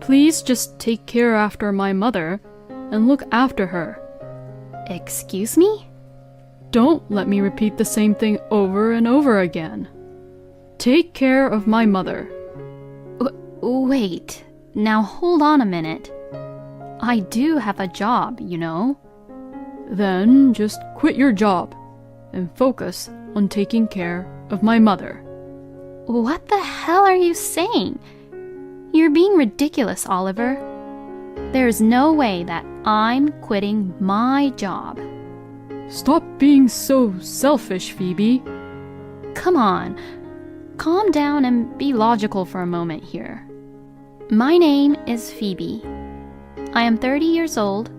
Please just take care after my mother and look after her. Excuse me? Don't let me repeat the same thing over and over again. Take care of my mother. Wait, now hold on a minute. I do have a job, you know. Then just quit your job and focus on taking care of my mother. What the hell are you saying? You're being ridiculous, Oliver. There's no way that I'm quitting my job. Stop being so selfish, Phoebe. Come on, calm down and be logical for a moment here. My name is Phoebe. I am 30 years old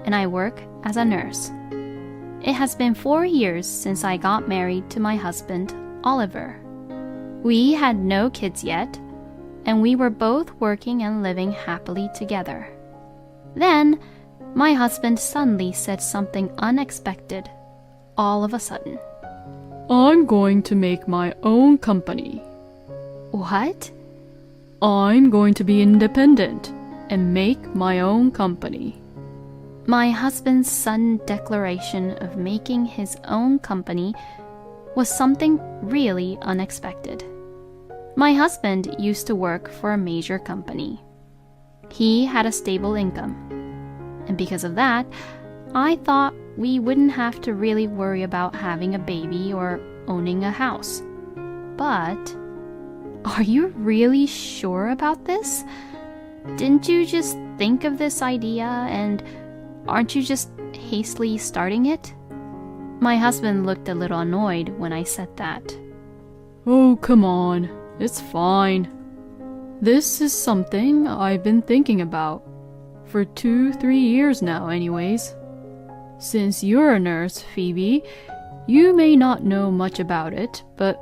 and I work as a nurse. It has been 4 years since I got married to my husband, Oliver. We had no kids yet, and we were both working and living happily together. Then, my husband suddenly said something unexpected, all of a sudden. I'm going to make my own company. What? I'm going to be independent and make my own company. My husband's sudden declaration of making his own company was something really unexpected. My husband used to work for a major company. He had a stable income, and because of that, I thought we wouldn't have to really worry about having a baby or owning a house. But, are you really sure about this? Didn't you just think of this idea and aren't you just hastily starting it? My husband looked a little annoyed when I said that. Oh, come on. It's fine. This is something I've been thinking about for 2-3 years now anyways. Since you're a nurse, Phoebe, you may not know much about it, but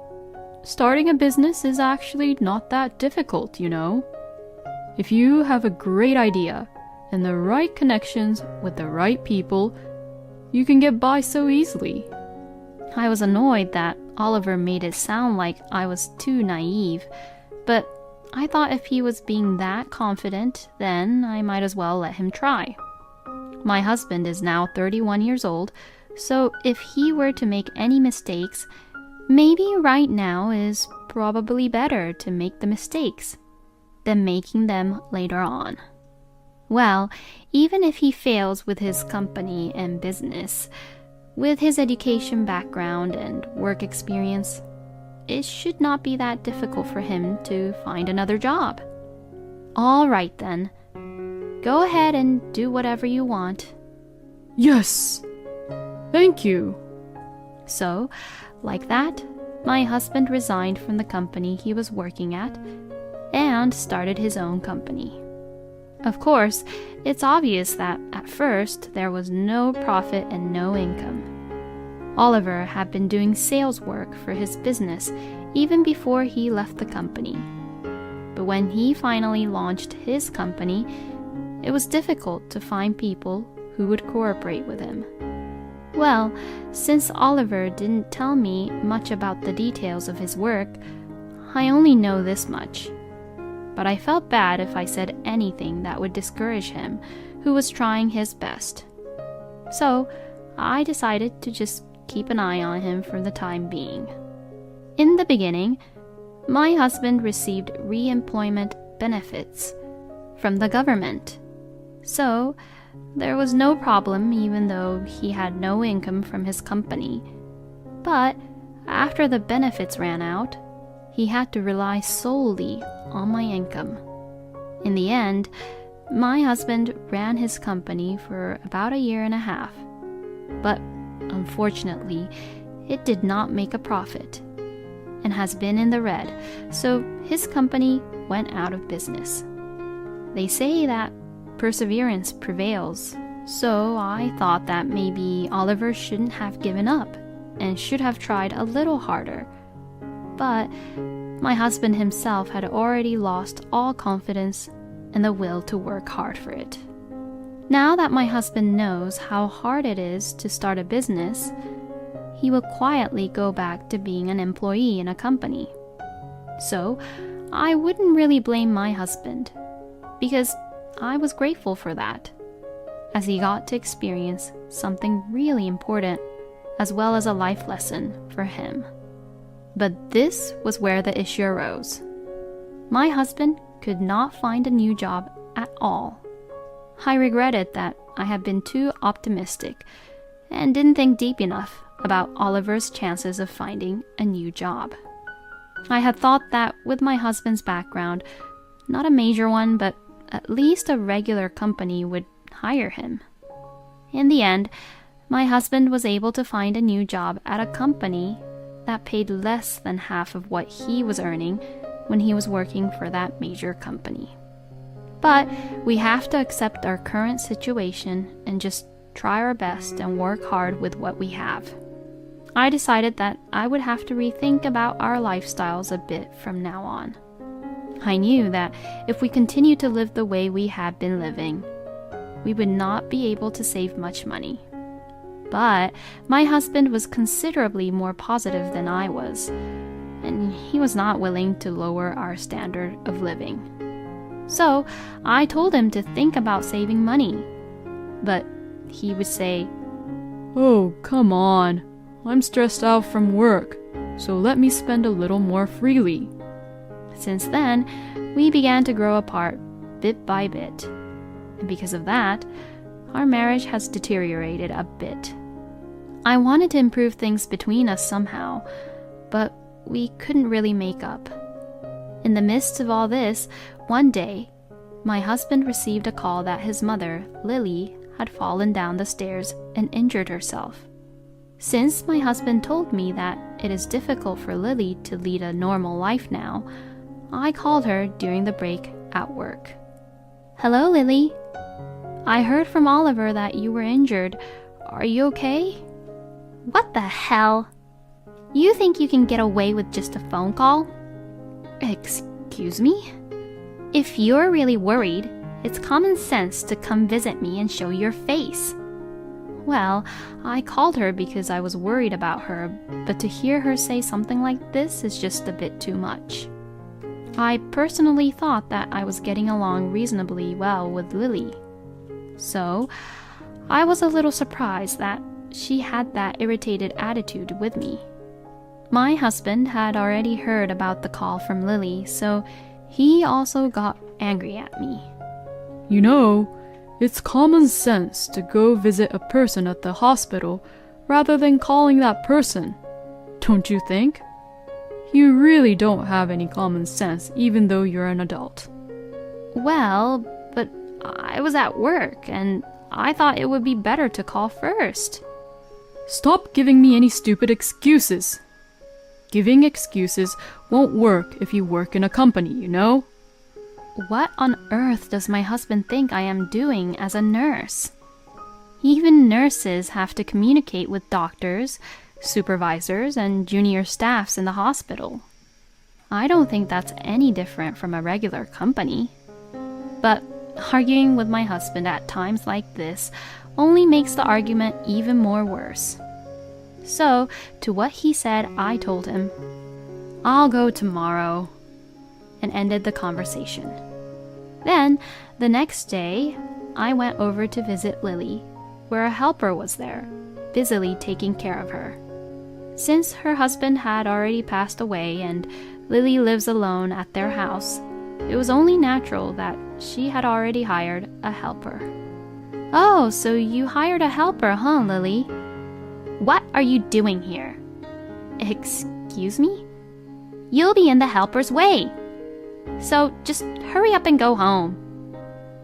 starting a business is actually not that difficult, you know. If you have a great idea and the right connections with the right people, you can get by so easily. I was annoyed that Oliver made it sound like I was too naive, but I thought if he was being that confident, then I might as well let him try. My husband is now 31 years old, so if he were to make any mistakes, maybe right now is probably better to make the mistakes than making them later on. Well, even if he fails with his company and business, with his education background and work experience, it should not be that difficult for him to find another job. All right then, go ahead and do whatever you want. Yes! Thank you! So, like that, my husband resigned from the company he was working at and started his own company. Of course, it's obvious that at first there was no profit and no income. Oliver had been doing sales work for his business even before he left the company. But when he finally launched his company, it was difficult to find people who would cooperate with him. Well, since Oliver didn't tell me much about the details of his work, I only know this much. But I felt bad if I said anything that would discourage him, who was trying his best. So, I decided to just keep an eye on him for the time being. In the beginning, my husband received re-employment benefits from the government. So, there was no problem even though he had no income from his company. But after the benefits ran out, he had to rely solely on my income. In the end, my husband ran his company for about 1.5 years. But unfortunately, it did not make a profit and has been in the red, so his company went out of business. They say that perseverance prevails, so I thought that maybe Oliver shouldn't have given up and should have tried a little harder. But my husband himself had already lost all confidence and the will to work hard for it. Now that my husband knows how hard it is to start a business, he will quietly go back to being an employee in a company. So, I wouldn't really blame my husband. because I was grateful for that, as he got to experience something really important, as well as a life lesson for him. But this was where the issue arose. My husband could not find a new job at all. I regretted that I had been too optimistic and didn't think deep enough about Oliver's chances of finding a new job. I had thought that with my husband's background, not a major one, but at least a regular company would hire him. In the end, my husband was able to find a new job at a company that paid less than half of what he was earning when he was working for that major company. But we have to accept our current situation and just try our best and work hard with what we have. I decided that I would have to rethink about our lifestyles a bit from now on. I knew that if we continued to live the way we had been living, we would not be able to save much money. But my husband was considerably more positive than I was, and he was not willing to lower our standard of living. So I told him to think about saving money, but he would say, "Oh, come on. I'm stressed out from work, so let me spend a little more freely." Since then, we began to grow apart bit by bit, and because of that, our marriage has deteriorated a bit. I wanted to improve things between us somehow, but we couldn't really make up. In the midst of all this, one day, my husband received a call that his mother, Lily, had fallen down the stairs and injured herself. Since my husband told me that it is difficult for Lily to lead a normal life now, I called her during the break at work. "Hello, Lily. I heard from Oliver that you were injured. Are you okay?" "What the hell? You think you can get away with just a phone call?" "Excuse me?" "If you're really worried, it's common sense to come visit me and show your face." Well, I called her because I was worried about her, but to hear her say something like this is just a bit too much. I personally thought that I was getting along reasonably well with Lily. So, I was a little surprised that she had that irritated attitude with me. My husband had already heard about the call from Lily, so he also got angry at me. "You know, it's common sense to go visit a person at the hospital rather than calling that person. Don't you think? You really don't have any common sense even though you're an adult." "Well, but I was at work and I thought it would be better to call first." "Stop giving me any stupid excuses. Giving excuses won't work if you work in a company, you know?" What on earth does my husband think I am doing as a nurse? Even nurses have to communicate with doctors, supervisors, and junior staffs in the hospital. I don't think that's any different from a regular company. But arguing with my husband at times like this only makes the argument even more worse. So, to what he said, I told him, "I'll go tomorrow," and ended the conversation. Then, the next day, I went over to visit Lily, where a helper was there, busily taking care of her. Since her husband had already passed away and Lily lives alone at their house, it was only natural that she had already hired a helper. "Oh, so you hired a helper, huh, Lily? What are you doing here?" "Excuse me? You'll be in the helper's way. So just hurry up and go home."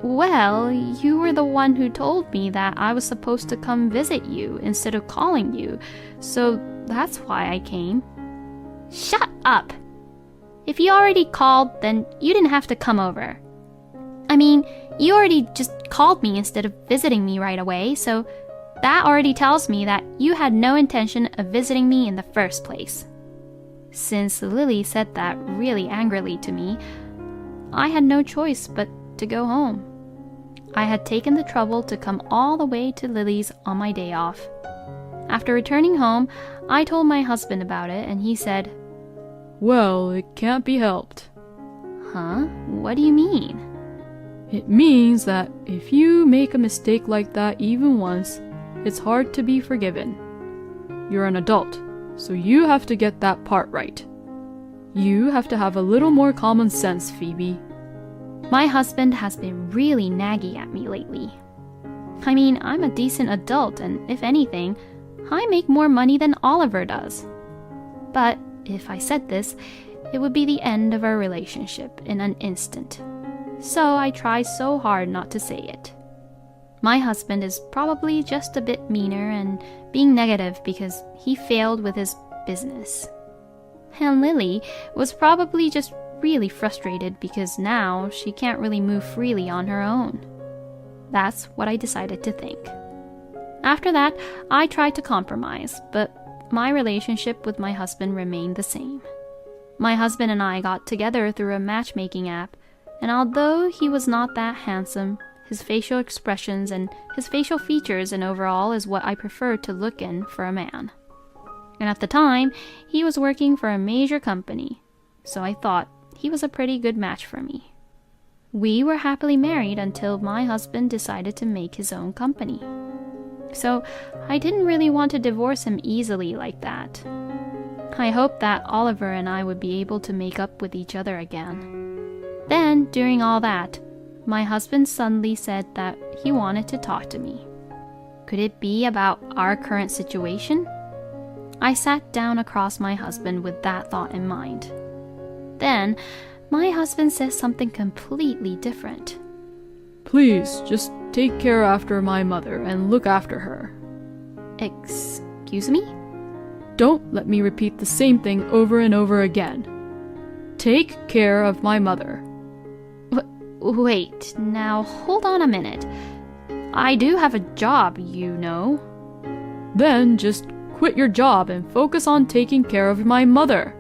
"Well, you were the one who told me that I was supposed to come visit you instead of calling you, so that's why I came." "Shut up! If you already called, then you didn't have to come over. I mean, you already just called me instead of visiting me right away, so that already tells me that you had no intention of visiting me in the first place." Since Lily said that really angrily to me, I had no choice but to go home. I had taken the trouble to come all the way to Lily's on my day off. After returning home, I told my husband about it, and he said, "Well, it can't be helped." "Huh? What do you mean?" It means that if you make a mistake like that even once, it's hard to be forgiven. You're an adult, so you have to get that part right. You have to have a little more common sense, Phoebe. My husband has been really naggy at me lately. I mean, I'm a decent adult, and if anything, I make more money than Oliver does. But if I said this, it would be the end of our relationship in an instant. So I try so hard not to say it. My husband is probably just a bit meaner and being negative because he failed with his business. And Lily was probably just really frustrated because now she can't really move freely on her own. That's what I decided to think. After that, I tried to compromise, but my relationship with my husband remained the same. My husband and I got together through a matchmaking app, and although he was not that handsome, his facial expressions and his facial features and overall is what I prefer to look in for a man. And at the time, he was working for a major company, so I thought he was a pretty good match for me. We were happily married until my husband decided to make his own company. So I didn't really want to divorce him easily like that. I hoped that Oliver and I would be able to make up with each other again. Then, during all that, my husband suddenly said that he wanted to talk to me. Could it be about our current situation? I sat down across my husband with that thought in mind. Then, my husband says something completely different. Please, just take care after my mother and look after her. Excuse me? Don't let me repeat the same thing over and over again. Take care of my mother. Wait, now hold on a minute. I do have a job, you know. Then just quit your job and focus on taking care of my mother.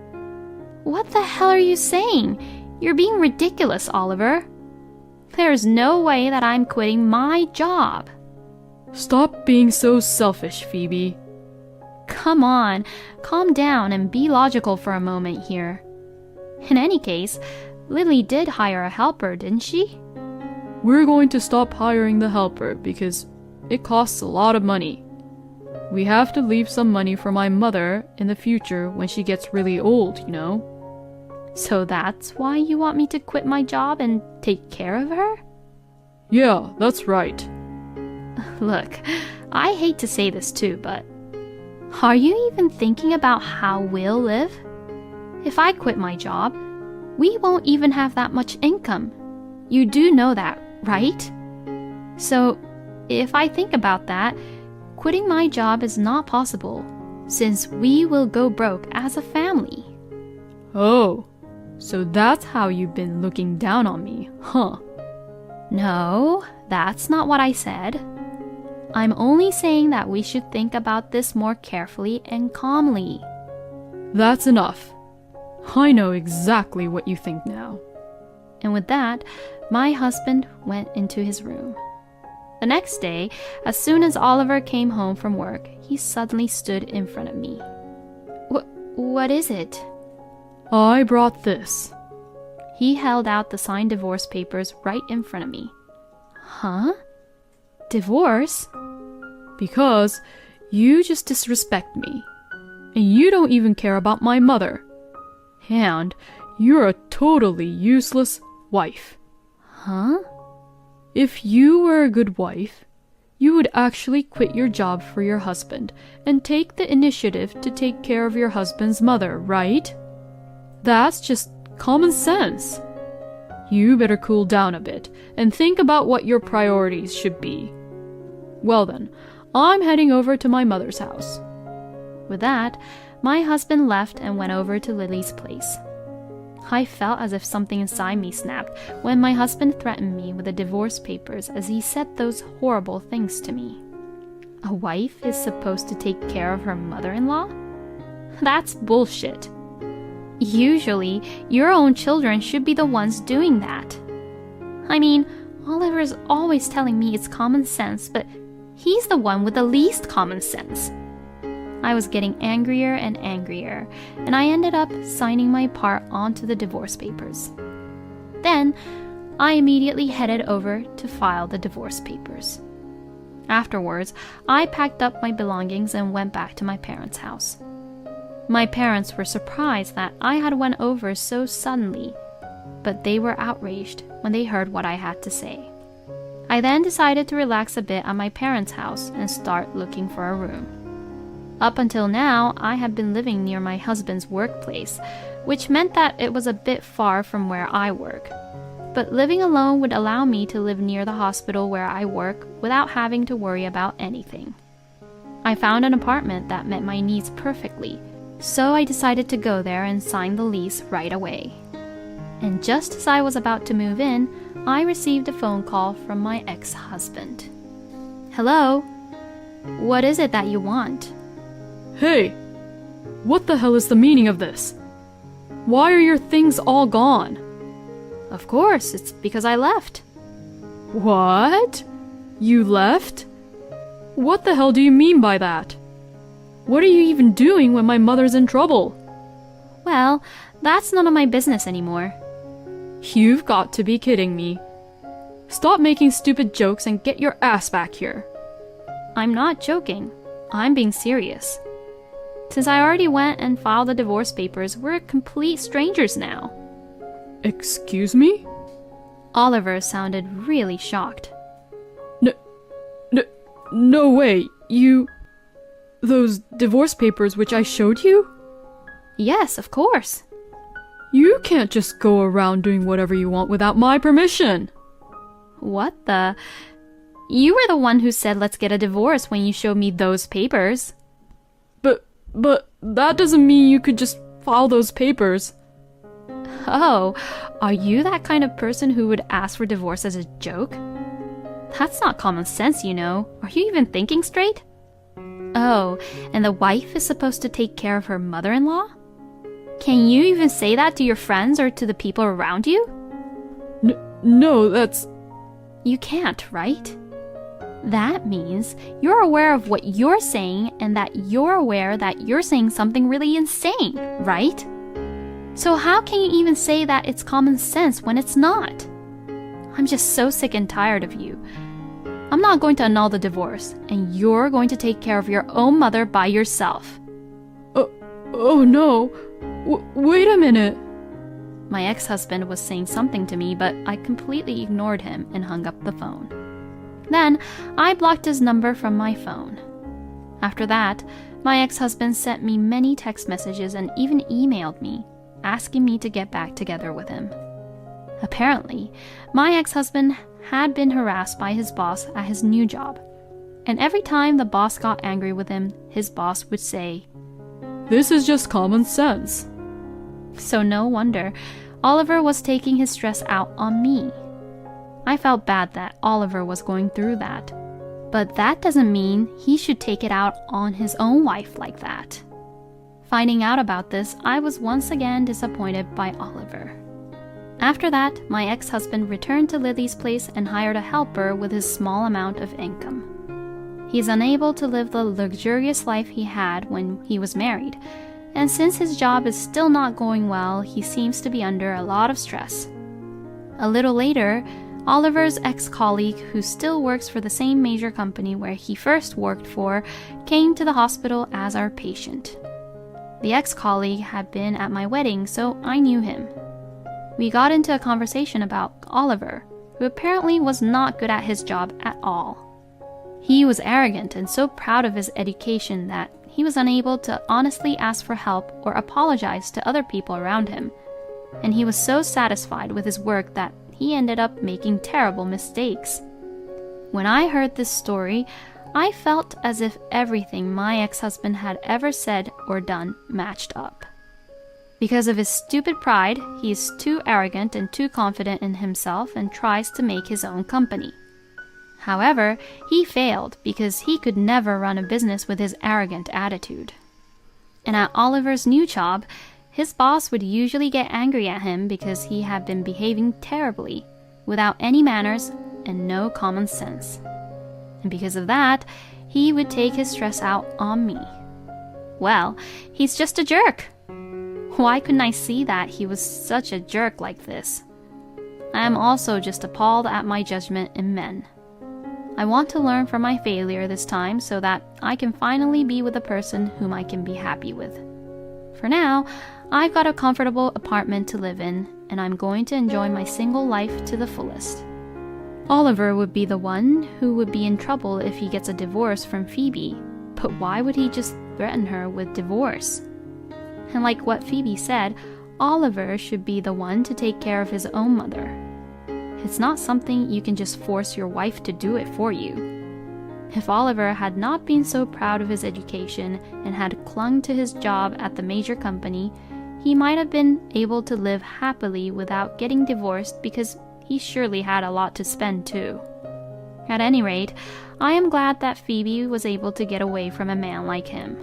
What the hell are you saying? You're being ridiculous, Oliver. There's no way that I'm quitting my job. Stop being so selfish, Phoebe. Come on, calm down and be logical for a moment here. In any case, Lily did hire a helper, didn't she? We're going to stop hiring the helper because it costs a lot of money. We have to leave some money for my mother in the future when she gets really old, you know. So that's why you want me to quit my job and take care of her? Yeah, that's right. Look, I hate to say this too, but are you even thinking about how we'll live? If I quit my job, we won't even have that much income. You do know that, right? So, if I think about that, quitting my job is not possible, since we will go broke as a family. Oh, so that's how you've been looking down on me, huh? No, that's not what I said. I'm only saying that we should think about this more carefully and calmly. That's enough. I know exactly what you think now. And with that, my husband went into his room. The next day, as soon as Oliver came home from work, he suddenly stood in front of me. What is it? I brought this. He held out the signed divorce papers right in front of me. Huh? Divorce? Because you just disrespect me. And you don't even care about my mother. And you're a totally useless wife. Huh? If you were a good wife, you would actually quit your job for your husband and take the initiative to take care of your husband's mother, right? That's just common sense. You better cool down a bit and think about what your priorities should be. Well then, I'm heading over to my mother's house. With that, my husband left and went over to Lily's place. I felt as if something inside me snapped when my husband threatened me with the divorce papers as he said those horrible things to me. A wife is supposed to take care of her mother-in-law? That's bullshit. Usually, your own children should be the ones doing that. I mean, Oliver's always telling me it's common sense, but he's the one with the least common sense. I was getting angrier and angrier, and I ended up signing my part onto the divorce papers. Then, I immediately headed over to file the divorce papers. Afterwards, I packed up my belongings and went back to my parents' house. My parents were surprised that I had went over so suddenly, but they were outraged when they heard what I had to say. I then decided to relax a bit at my parents' house and start looking for a room. Up until now, I had been living near my husband's workplace, which meant that it was a bit far from where I work. But living alone would allow me to live near the hospital where I work without having to worry about anything. I found an apartment that met my needs perfectly, so I decided to go there and sign the lease right away. And just as I was about to move in, I received a phone call from my ex-husband. Hello? What is it that you want? Hey! What the hell is the meaning of this? Why are your things all gone? Of course, it's because I left. What? You left? What the hell do you mean by that? What are you even doing when my mother's in trouble? Well, that's none of my business anymore. You've got to be kidding me. Stop making stupid jokes and get your ass back here. I'm not joking. I'm being serious. Since I already went and filed the divorce papers, we're complete strangers now. Excuse me? Oliver sounded really shocked. No way, those divorce papers which I showed you? Yes, of course. You can't just go around doing whatever you want without my permission. What the? You were the one who said let's get a divorce when you showed me those papers. But that doesn't mean you could just file those papers. Oh, are you that kind of person who would ask for divorce as a joke? That's not common sense, you know. Are you even thinking straight? Oh, and the wife is supposed to take care of her mother-in-law? Can you even say that to your friends or to the people around you? No, that's... You can't, right? That means you're aware of what you're saying and that you're aware that you're saying something really insane, right? So how can you even say that it's common sense when it's not? I'm just so sick and tired of you. I'm not going to annul the divorce, and you're going to take care of your own mother by yourself. Oh no. Wait a minute. My ex-husband was saying something to me, but I completely ignored him and hung up the phone. Then, I blocked his number from my phone. After that, my ex-husband sent me many text messages and even emailed me, asking me to get back together with him. Apparently, my ex-husband had been harassed by his boss at his new job, and every time the boss got angry with him, his boss would say, "This is just common sense." So no wonder Oliver was taking his stress out on me. I felt bad that Oliver was going through that, but that doesn't mean he should take it out on his own wife like that. Finding out about this, I was once again disappointed by Oliver. After that, my ex-husband returned to Lily's place and hired a helper with his small amount of income. He is unable to live the luxurious life he had when he was married, and since his job is still not going well, he seems to be under a lot of stress. A little later, Oliver's ex-colleague, who still works for the same major company where he first worked for, came to the hospital as our patient. The ex-colleague had been at my wedding, so I knew him. We got into a conversation about Oliver, who apparently was not good at his job at all. He was arrogant and so proud of his education that he was unable to honestly ask for help or apologize to other people around him, and he was so satisfied with his work that he ended up making terrible mistakes. When I heard this story, I felt as if everything my ex-husband had ever said or done matched up. Because of his stupid pride, he is too arrogant and too confident in himself and tries to make his own company. However, he failed because he could never run a business with his arrogant attitude. And at Oliver's new job, his boss would usually get angry at him because he had been behaving terribly, without any manners and no common sense. And because of that, he would take his stress out on me. Well, he's just a jerk. Why couldn't I see that he was such a jerk like this? I am also just appalled at my judgment in men. I want to learn from my failure this time so that I can finally be with a person whom I can be happy with. For now, I've got a comfortable apartment to live in, and I'm going to enjoy my single life to the fullest. Oliver would be the one who would be in trouble if he gets a divorce from Phoebe, but why would he just threaten her with divorce? And like what Phoebe said, Oliver should be the one to take care of his own mother. It's not something you can just force your wife to do it for you. If Oliver had not been so proud of his education and had clung to his job at the major company, he might have been able to live happily without getting divorced because he surely had a lot to spend too. At any rate, I am glad that Phoebe was able to get away from a man like him.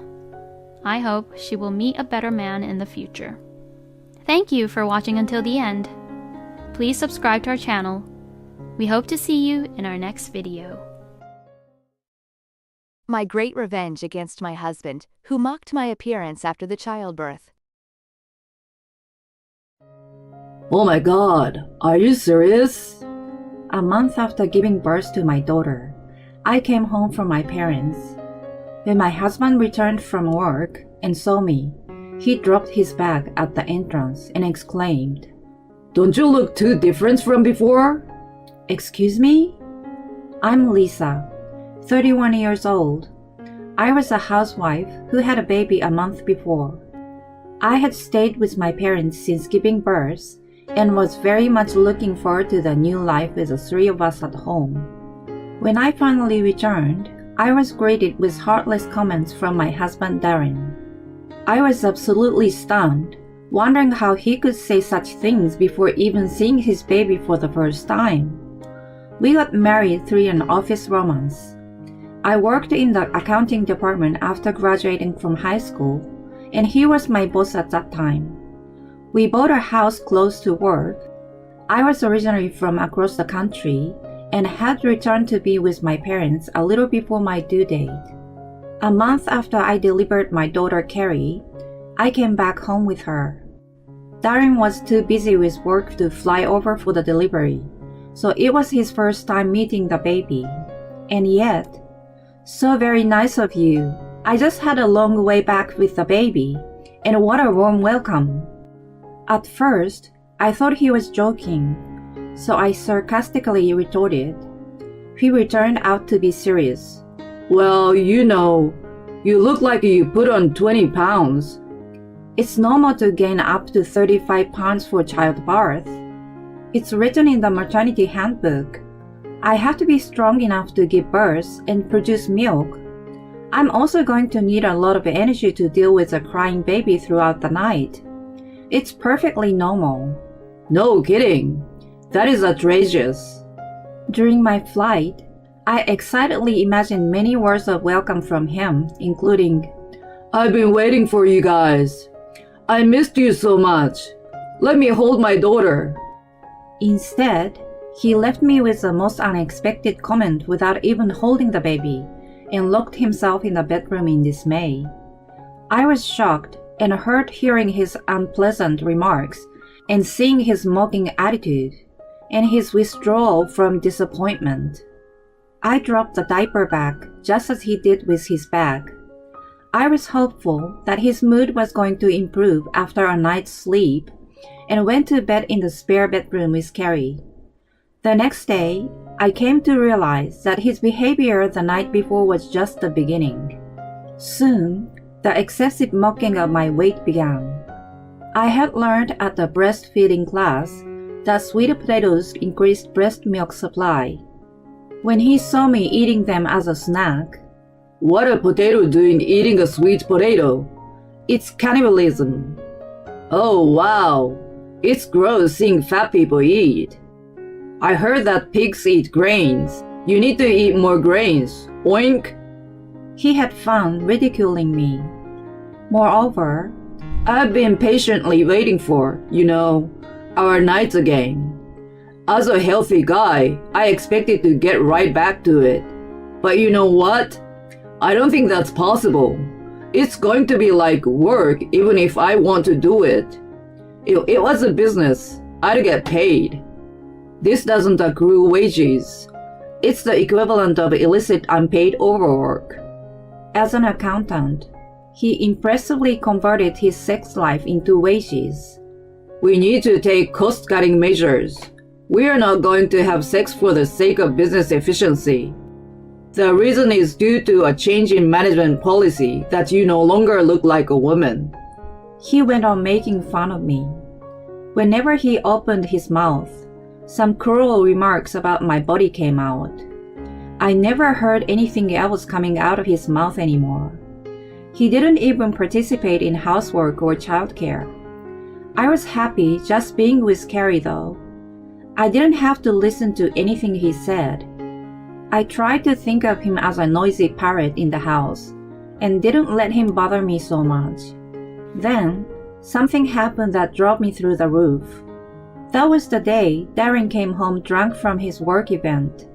I hope she will meet a better man in the future. Thank you for watching until the end. Please subscribe to our channel. We hope to see you in our next video. My great revenge against my husband, who mocked my appearance after the childbirth. Oh my god, are you serious? A month after giving birth to my daughter, I came home from my parents. When my husband returned from work and saw me, he dropped his bag at the entrance and exclaimed, "Don't you look too different from before?" Excuse me? I'm Lisa, 31 years old. I was a housewife who had a baby a month before. I had stayed with my parents since giving birth and was very much looking forward to the new life with the three of us at home. When I finally returned, I was greeted with heartless comments from my husband Darren. I was absolutely stunned, wondering how he could say such things before even seeing his baby for the first time. We got married through an office romance. I worked in the accounting department after graduating from high school, and he was my boss at that time. We bought a house close to work. I was originally from across the country and had returned to be with my parents a little before my due date. A month after I delivered my daughter Carrie, I came back home with her. Darren was too busy with work to fly over for the delivery, so it was his first time meeting the baby. And yet, so very nice of you. I just had a long way back with the baby, and what a warm welcome. At first, I thought he was joking, so I sarcastically retorted. He turned out to be serious. Well, you know, you look like you put on 20 pounds. It's normal to gain up to 35 pounds for childbirth. It's written in the maternity handbook. I have to be strong enough to give birth and produce milk. I'm also going to need a lot of energy to deal with a crying baby throughout the night. It's perfectly normal. No kidding. That is outrageous. During my flight, I excitedly imagined many words of welcome from him, including, "I've been waiting for you guys. I missed you so much. Let me hold my daughter." Instead, he left me with the most unexpected comment without even holding the baby and locked himself in the bedroom in dismay. I was shocked and hurt hearing his unpleasant remarks and seeing his mocking attitude and his withdrawal from disappointment. I dropped the diaper bag just as he did with his bag. I was hopeful that his mood was going to improve after a night's sleep and went to bed in the spare bedroom with Carrie. The next day, I came to realize that his behavior the night before was just the beginning. Soon, the excessive mocking of my weight began. I had learned at the breastfeeding class that sweet potatoes increased breast milk supply. When he saw me eating them as a snack, "What a potato doing eating a sweet potato? It's cannibalism." "Oh wow, it's gross seeing fat people eat. I heard that pigs eat grains. You need to eat more grains. Oink." He had fun ridiculing me. Moreover, I've been patiently waiting for, our nights again. As a healthy guy, I expected to get right back to it. But you know what? I don't think that's possible. It's going to be like work even if I want to do it. It was a business. I'd get paid. This doesn't accrue wages. It's the equivalent of illicit unpaid overwork. As an accountant, he impressively converted his sex life into wages. We need to take cost-cutting measures. We are not going to have sex for the sake of business efficiency. The reason is due to a change in management policy that you no longer look like a woman. He went on making fun of me. Whenever he opened his mouth, some cruel remarks about my body came out. I never heard anything else coming out of his mouth anymore. He didn't even participate in housework or childcare. I was happy just being with Carrie though. I didn't have to listen to anything he said. I tried to think of him as a noisy parrot in the house and didn't let him bother me so much. Then, something happened that drove me through the roof. That was the day Darren came home drunk from his work event.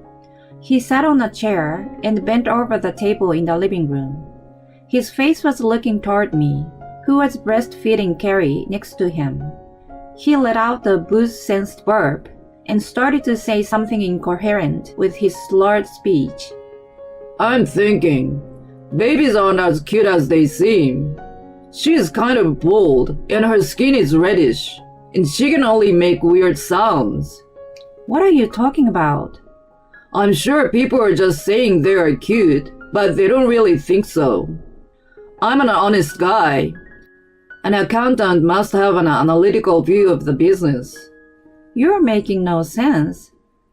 He sat on a chair and bent over the table in the living room. His face was looking toward me, who was breastfeeding Carrie next to him. He let out a booze-sensed burp and started to say something incoherent with his slurred speech. I'm thinking, babies aren't as cute as they seem. She's kind of bald and her skin is reddish, and she can only make weird sounds. What are you talking about? I'm sure people are just saying they are cute, but they don't really think so. I'm an honest guy. An accountant must have an analytical view of the business. You're making no sense.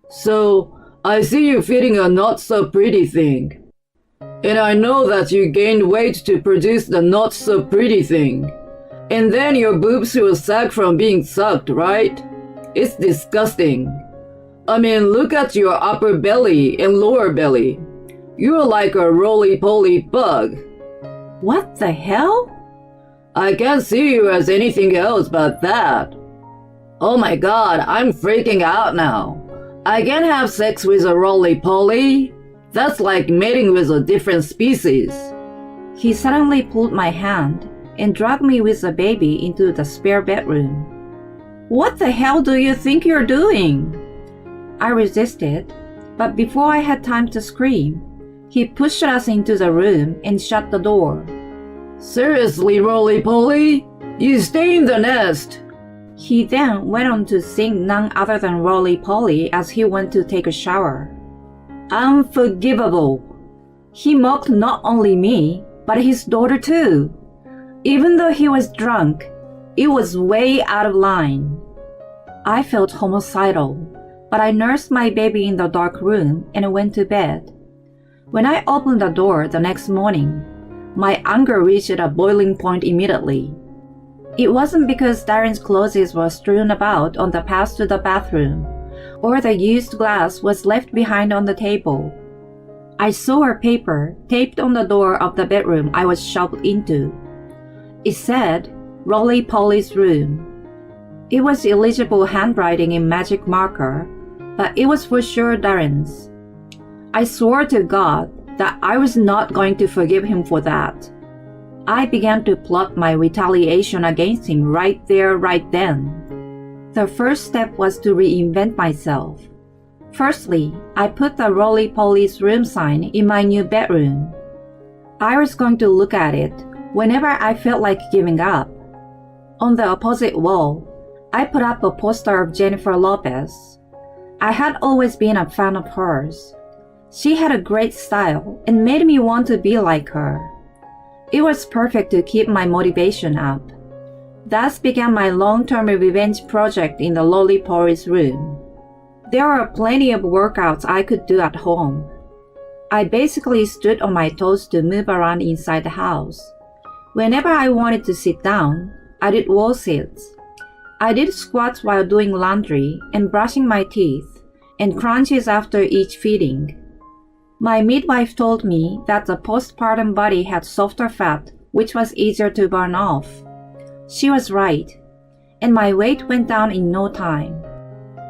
So, I see you feeding a not-so-pretty thing. And I know that you gained weight to produce the not-so-pretty thing. And then your boobs will sag from being sucked, right? It's disgusting. I mean, look at your upper belly and lower belly. You're like a roly-poly bug. What the hell? I can't see you as anything else but that. Oh my god, I'm freaking out now. I can't have sex with a roly-poly. That's like mating with a different species. He suddenly pulled my hand and dragged me with the baby into the spare bedroom. What the hell do you think you're doing? I resisted, but before I had time to scream, he pushed us into the room and shut the door. Seriously, roly-poly? You stay in the nest. He then went on to sing none other than roly-poly as he went to take a shower. Unforgivable. He mocked not only me, but his daughter too. Even though he was drunk, it was way out of line. I felt homicidal, but I nursed my baby in the dark room and went to bed. When I opened the door the next morning, my anger reached a boiling point immediately. It wasn't because Darren's clothes were strewn about on the path to the bathroom, or the used glass was left behind on the table. I saw a paper taped on the door of the bedroom I was shoved into. It said, Roly-Poly's room. It was illegible handwriting in magic marker, but it was for sure Darren's. I swore to God that I was not going to forgive him for that. I began to plot my retaliation against him right there, right then. The first step was to reinvent myself. Firstly, I put the Roly-Poly's room sign in my new bedroom. I was going to look at it whenever I felt like giving up. On the opposite wall, I put up a poster of Jennifer Lopez. I had always been a fan of hers. She had a great style and made me want to be like her. It was perfect to keep my motivation up. Thus began my long-term revenge project in the Roly-Poly's room. There were plenty of workouts I could do at home. I basically stood on my toes to move around inside the house. Whenever I wanted to sit down, I did wall sits. I did squats while doing laundry and brushing my teeth, and crunches after each feeding. My midwife told me that the postpartum body had softer fat, which was easier to burn off. She was right, and my weight went down in no time.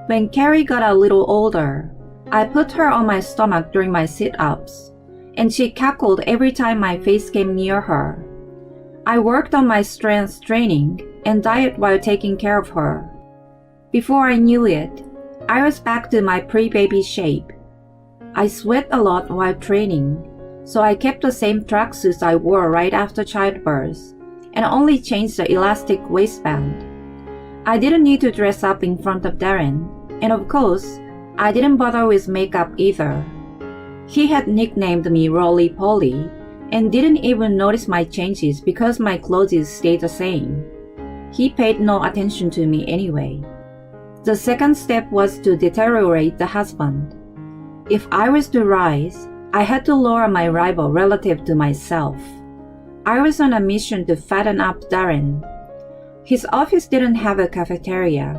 When Carrie got a little older, I put her on my stomach during my sit-ups, and she cackled every time my face came near her. I worked on my strength training and diet while taking care of her. Before I knew it, I was back to my pre-baby shape. I sweat a lot while training, so I kept the same tracksuits I wore right after childbirth and only changed the elastic waistband. I didn't need to dress up in front of Darren, and of course, I didn't bother with makeup either. He had nicknamed me Roly Poly and didn't even notice my changes because my clothes stayed the same. He paid no attention to me anyway. The second step was to deteriorate the husband. If I was to rise, I had to lower my rival relative to myself. I was on a mission to fatten up Darren. His office didn't have a cafeteria,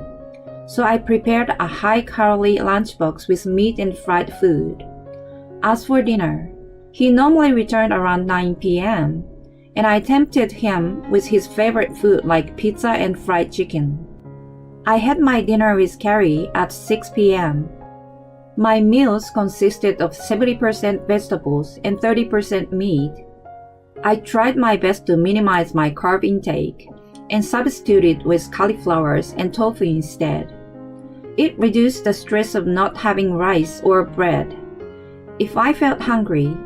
so I prepared a high-calorie lunchbox with meat and fried food. As for dinner, he normally returned around 9 p.m., and I tempted him with his favorite food like pizza and fried chicken. I had my dinner with Carrie at 6 p.m. My meals consisted of 70% vegetables and 30% meat. I tried my best to minimize my carb intake and substituted with cauliflowers and tofu instead. It reduced the stress of not having rice or bread. If I felt hungry,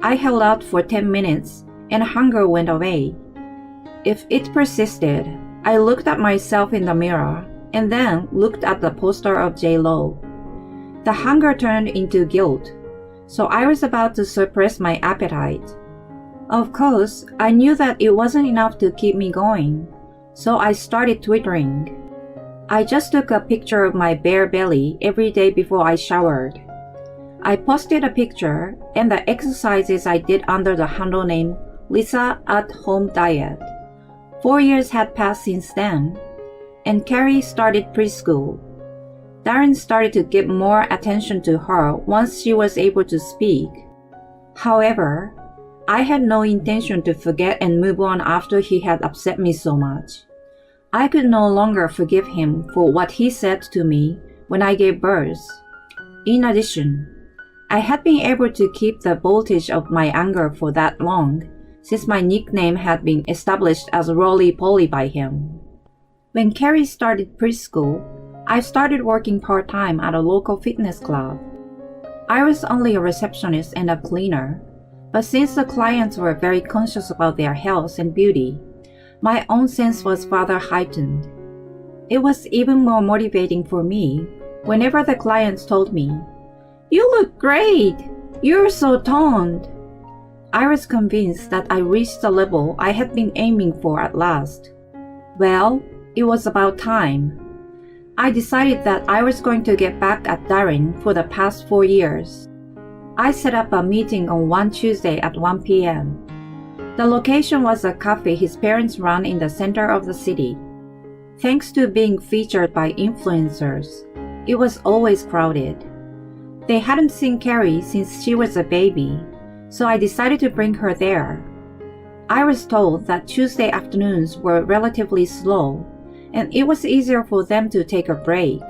I held out for 10 minutes and hunger went away. If it persisted, I looked at myself in the mirror and then looked at the poster of J-Lo. The hunger turned into guilt, so I was about to suppress my appetite. Of course, I knew that it wasn't enough to keep me going, so I started twittering. I just took a picture of my bare belly every day before I showered. I posted a picture and the exercises I did under the handle name Lisa at Home Diet. 4 years had passed since then, and Carrie started preschool. Darren started to give more attention to her once she was able to speak. However, I had no intention to forget and move on after he had upset me so much. I could no longer forgive him for what he said to me when I gave birth. In addition, I had been able to keep the voltage of my anger for that long, since my nickname had been established as Roly Poly by him. When Carrie started preschool, I started working part-time at a local fitness club. I was only a receptionist and a cleaner, but since the clients were very conscious about their health and beauty, my own sense was further heightened. It was even more motivating for me whenever the clients told me, "You look great! You're so toned!" I was convinced that I reached the level I had been aiming for at last. Well, it was about time. I decided that I was going to get back at Darren for the past 4 years. I set up a meeting on one Tuesday at 1 p.m. The location was a cafe his parents ran in the center of the city. Thanks to being featured by influencers, it was always crowded. They hadn't seen Carrie since she was a baby, so I decided to bring her there. I was told that Tuesday afternoons were relatively slow, and it was easier for them to take a break.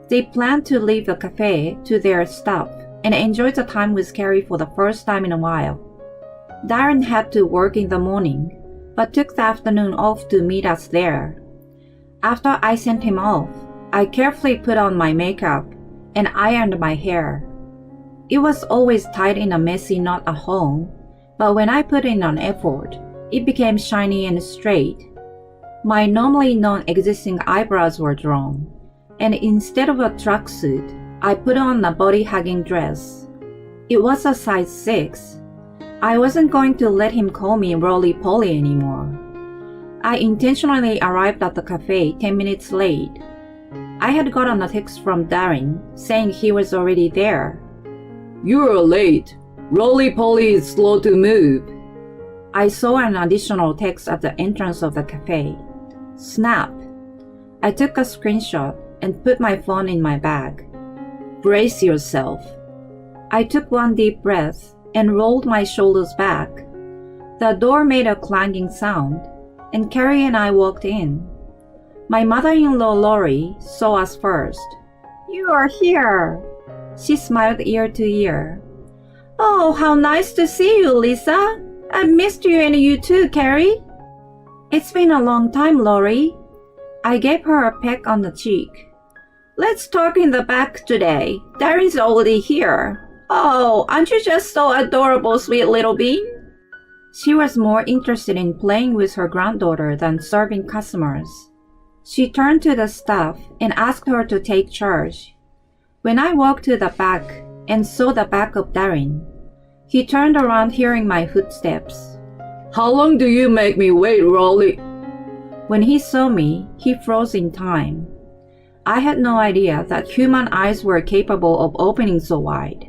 They planned to leave the cafe to their staff and enjoy the time with Carrie for the first time in a while. Darren had to work in the morning, but took the afternoon off to meet us there. After I sent him off, I carefully put on my makeup and ironed my hair. It was always tied in a messy knot at home, but when I put in an effort, it became shiny and straight. My normally non-existing eyebrows were drawn, and instead of a tracksuit, I put on a body-hugging dress. It was a size 6. I wasn't going to let him call me Roly Poly anymore. I intentionally arrived at the cafe 10 minutes late. I had gotten a text from Darren saying he was already there. "You're late. Roly Poly is slow to move." I saw an additional text at the entrance of the cafe. Snap. I took a screenshot and put my phone in my bag. Brace yourself. I took one deep breath and rolled my shoulders back. The door made a clanging sound, and Carrie and I walked in. My mother-in-law Lori saw us first. "You are here." She smiled ear to ear. "Oh, how nice to see you, Lisa. I've missed you and you too, Carrie." "It's been a long time, Lori." I gave her a peck on the cheek. Let's talk in the back today. Darren's already here. Oh, aren't you just so adorable, sweet little bean? She was more interested in playing with her granddaughter than serving customers. She turned to the staff and asked her to take charge. When I walked to the back and saw the back of Darren, he turned around hearing my footsteps. How long do you make me wait, Rolly? When he saw me, he froze in time. I had no idea that human eyes were capable of opening so wide.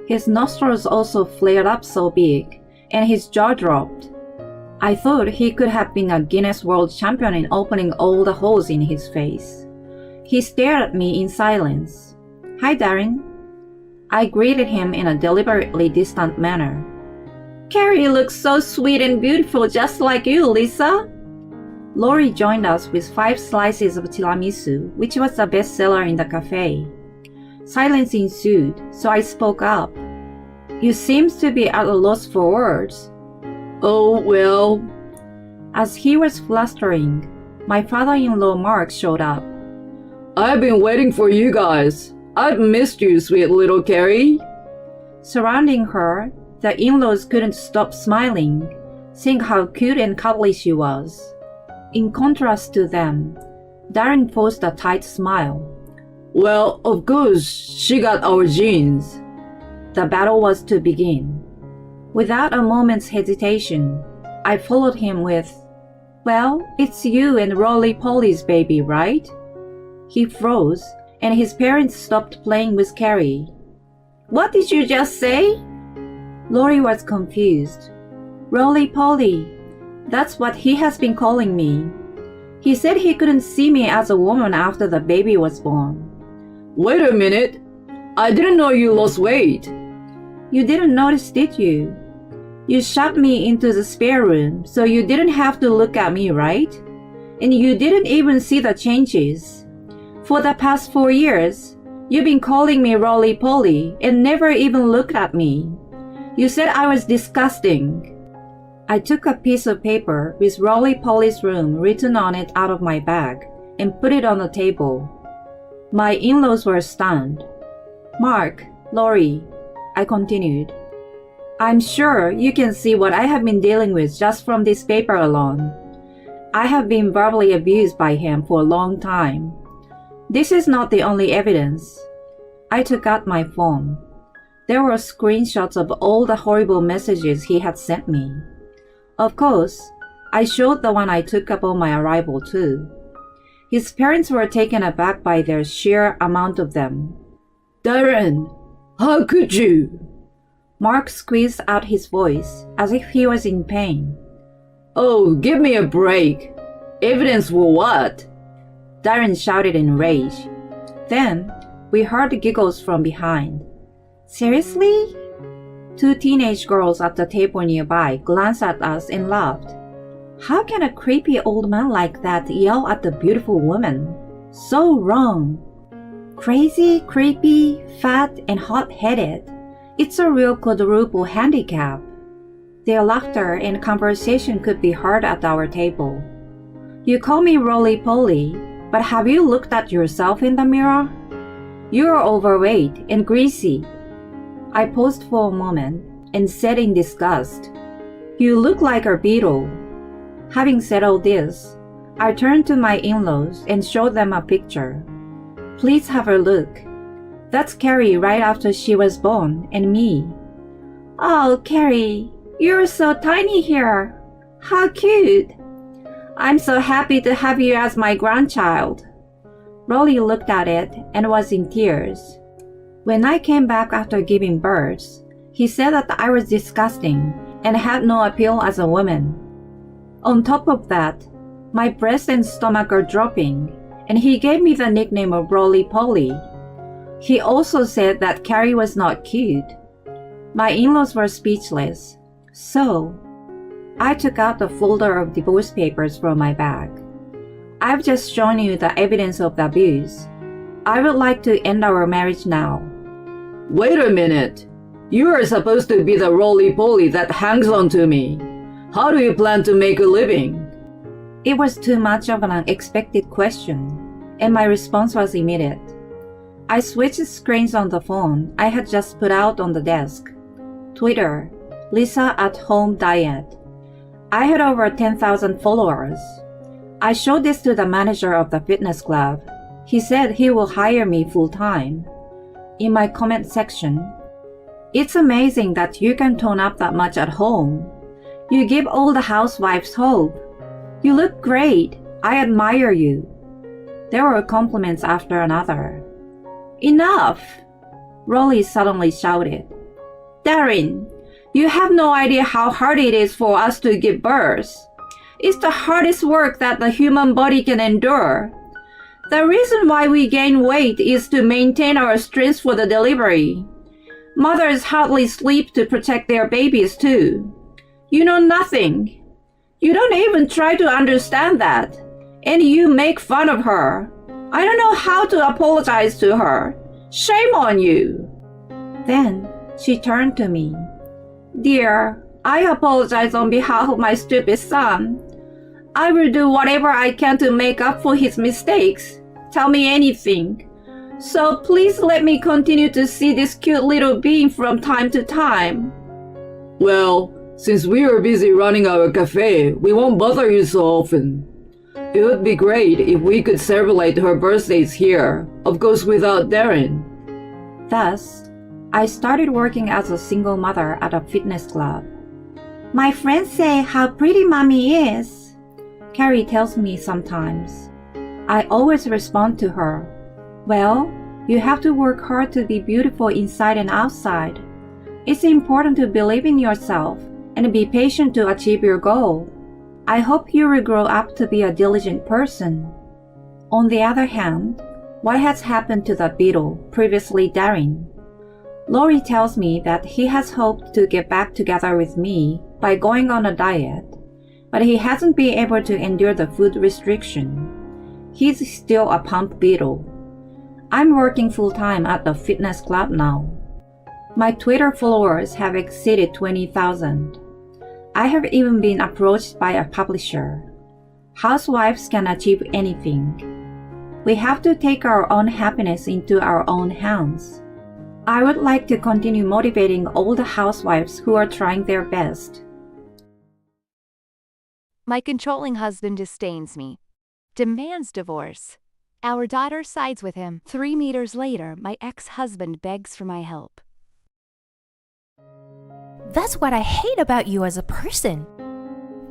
His nostrils also flared up so big, and his jaw dropped. I thought he could have been a Guinness World Champion in opening all the holes in his face. He stared at me in silence. Hi, Darren. I greeted him in a deliberately distant manner. Carrie looks so sweet and beautiful, just like you, Lisa. Lori joined us with 5 slices of tiramisu, which was the best seller in the cafe. Silence ensued, so I spoke up. You seem to be at a loss for words. Oh, well. As he was flustering, my father-in-law Mark showed up. I've been waiting for you guys. I've missed you, sweet little Carrie. Surrounding her, the in-laws couldn't stop smiling, seeing how cute and cuddly she was. In contrast to them, Darren forced a tight smile. Well, of course, she got our genes. The battle was to begin. Without a moment's hesitation, I followed him with, Well, it's you and Roly-Poly's baby, right? He froze, and his parents stopped playing with Carrie. What did you just say? Lori was confused. Roly-Poly. That's what he has been calling me. He said he couldn't see me as a woman after the baby was born. Wait a minute. I didn't know you lost weight. You didn't notice, did you? You shoved me into the spare room, so you didn't have to look at me, right? And you didn't even see the changes. For the past 4 years, you've been calling me Roly-Poly and never even looked at me. You said I was disgusting. I took a piece of paper with Roly-Poly's room written on it out of my bag and put it on the table. My in-laws were stunned. Mark, Lori, I continued. I'm sure you can see what I have been dealing with just from this paper alone. I have been verbally abused by him for a long time. This is not the only evidence. I took out my phone. There were screenshots of all the horrible messages he had sent me. Of course, I showed the one I took upon my arrival too. His parents were taken aback by their sheer amount of them. Darren, how could you? Mark squeezed out his voice as if he was in pain. Oh, give me a break. Evidence for what? Darren shouted in rage. Then, we heard giggles from behind. Seriously? 2 teenage girls at the table nearby glanced at us and laughed. How can a creepy old man like that yell at the beautiful woman? So wrong. Crazy, creepy, fat, and hot-headed. It's a real quadruple handicap. Their laughter and conversation could be heard at our table. You call me Roly-Poly, but have you looked at yourself in the mirror? You're overweight and greasy. I paused for a moment and said in disgust, You look like a beetle. Having said all this, I turned to my in-laws and showed them a picture. Please have a look. That's Carrie right after she was born, and me. Oh, Carrie, you're so tiny here. How cute. I'm so happy to have you as my grandchild. Rolly looked at it and was in tears. When I came back after giving birth, he said that I was disgusting and had no appeal as a woman. On top of that, my breast and stomach are dropping, and he gave me the nickname of Roly-Poly. He also said that Carrie was not cute. My in-laws were speechless. So, I took out the folder of divorce papers from my bag. I've just shown you the evidence of the abuse. I would like to end our marriage now. Wait a minute. You are supposed to be the Roly-Poly that hangs on to me. How do you plan to make a living? It was too much of an unexpected question, and my response was immediate. I switched screens on the phone I had just put out on the desk. Twitter, Lisa at Home Diet. I had over 10,000 followers. I showed this to the manager of the fitness club. He said he will hire me full-time. In my comment section, "It's amazing that you can tone up that much at home. You give all the housewives hope. You look great. I admire you." There were compliments after another. "Enough!" Rolly suddenly shouted. "Darren, you have no idea how hard it is for us to give birth. It's the hardest work that the human body can endure. The reason why we gain weight is to maintain our strength for the delivery. Mothers hardly sleep to protect their babies too. You know nothing. You don't even try to understand that. And you make fun of her. I don't know how to apologize to her. Shame on you." Then she turned to me. "Dear, I apologize on behalf of my stupid son. I will do whatever I can to make up for his mistakes. Tell me anything. So please let me continue to see this cute little being from time to time." Well, since we are busy running our cafe, we won't bother you so often. It would be great if we could celebrate her birthdays here, of course without Darren. Thus, I started working as a single mother at a fitness club. "My friends say how pretty mommy is," Carrie tells me sometimes. I always respond to her, "Well, you have to work hard to be beautiful inside and outside. It's important to believe in yourself and be patient to achieve your goal. I hope you will grow up to be a diligent person." On the other hand, what has happened to the beetle, previously Darren? Lori tells me that he has hoped to get back together with me by going on a diet, but he hasn't been able to endure the food restriction. He's still a pump beetle. I'm working full-time at the fitness club now. My Twitter followers have exceeded 20,000. I have even been approached by a publisher. Housewives can achieve anything. We have to take our own happiness into our own hands. I would like to continue motivating all the housewives who are trying their best. My controlling husband disdains me, demands divorce. Our daughter sides with him. 3 meters later, my ex-husband begs for my help. That's what I hate about you as a person.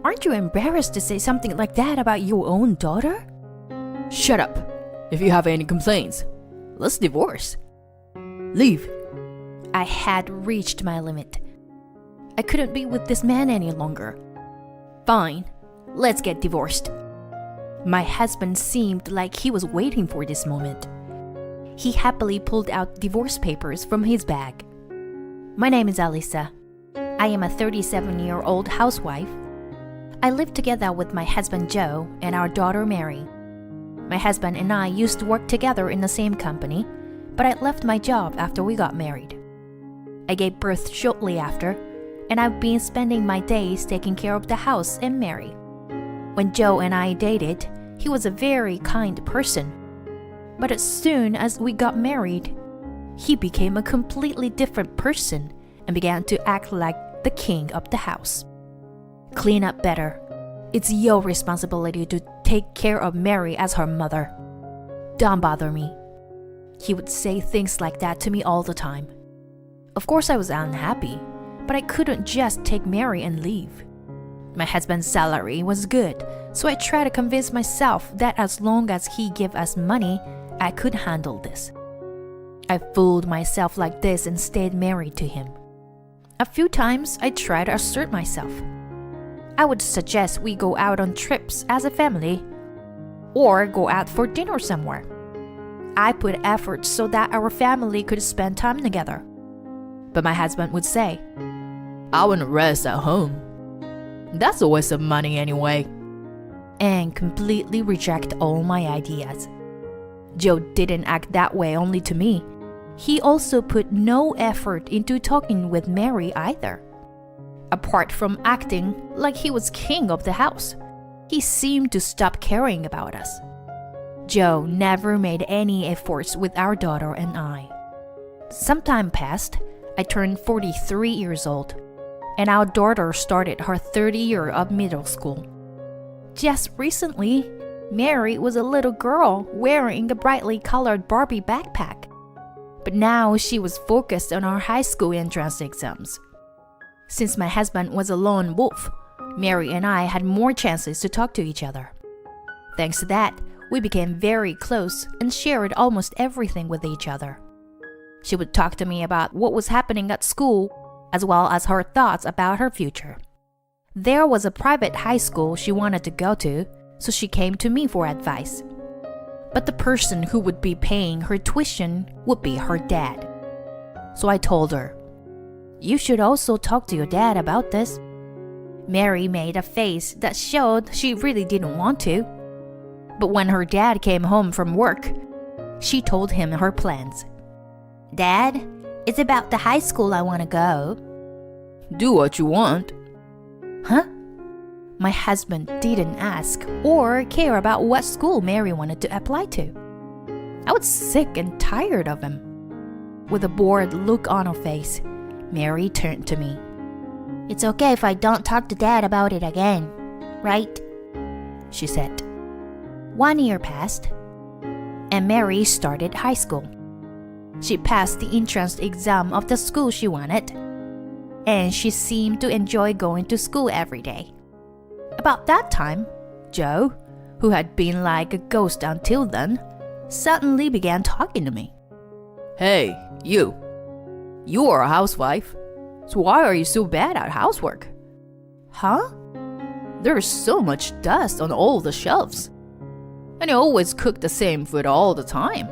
Aren't you embarrassed to say something like that about your own daughter? Shut up. If you have any complaints, let's divorce. Leave. I had reached my limit. I couldn't be with this man any longer. Fine, let's get divorced. My husband seemed like he was waiting for this moment. He happily pulled out divorce papers from his bag. My name is Alisa. I am a 37-year-old housewife. I live together with my husband Joe and our daughter Mary. My husband and I used to work together in the same company, but I left my job after we got married. I gave birth shortly after, and I've been spending my days taking care of the house and Mary. When Joe and I dated, he was a very kind person. But as soon as we got married, he became a completely different person and began to act like the king of the house. Clean up better. It's your responsibility to take care of Mary as her mother. Don't bother me. He would say things like that to me all the time. Of course I was unhappy, but I couldn't just take Mary and leave. My husband's salary was good, so I tried to convince myself that as long as he gave us money, I could handle this. I fooled myself like this and stayed married to him. A few times I tried to assert myself. I would suggest we go out on trips as a family, or go out for dinner somewhere. I put effort so that our family could spend time together. But my husband would say, I want to rest at home. That's a waste of money anyway. And completely reject all my ideas. Joe didn't act that way only to me. He also put no effort into talking with Mary either. Apart from acting like he was king of the house, he seemed to stop caring about us. Joe never made any efforts with our daughter and I. Some time passed. I turned 43 years old, and our daughter started her 3rd year of middle school. Just recently, Mary was a little girl wearing a brightly colored Barbie backpack. But now she was focused on our high school entrance exams. Since my husband was a lone wolf, Mary and I had more chances to talk to each other. Thanks to that, we became very close and shared almost everything with each other. She would talk to me about what was happening at school, as well as her thoughts about her future. There was a private high school she wanted to go to, so she came to me for advice. But the person who would be paying her tuition would be her dad. So I told her, "You should also talk to your dad about this." Mary made a face that showed she really didn't want to. But when her dad came home from work, she told him her plans. "Dad, it's about the high school I want to go." Do what you want. Huh? My husband didn't ask or care about what school Mary wanted to apply to. I was sick and tired of him. With a bored look on her face, Mary turned to me. "It's okay if I don't talk to Dad about it again, right?" she said. 1 year passed, and Mary started high school. She passed the entrance exam of the school she wanted, and she seemed to enjoy going to school every day. About that time, Joe, who had been like a ghost until then, suddenly began talking to me. Hey, you. You are a housewife. So why are you so bad at housework? Huh? There's so much dust on all the shelves. And you always cook the same food all the time.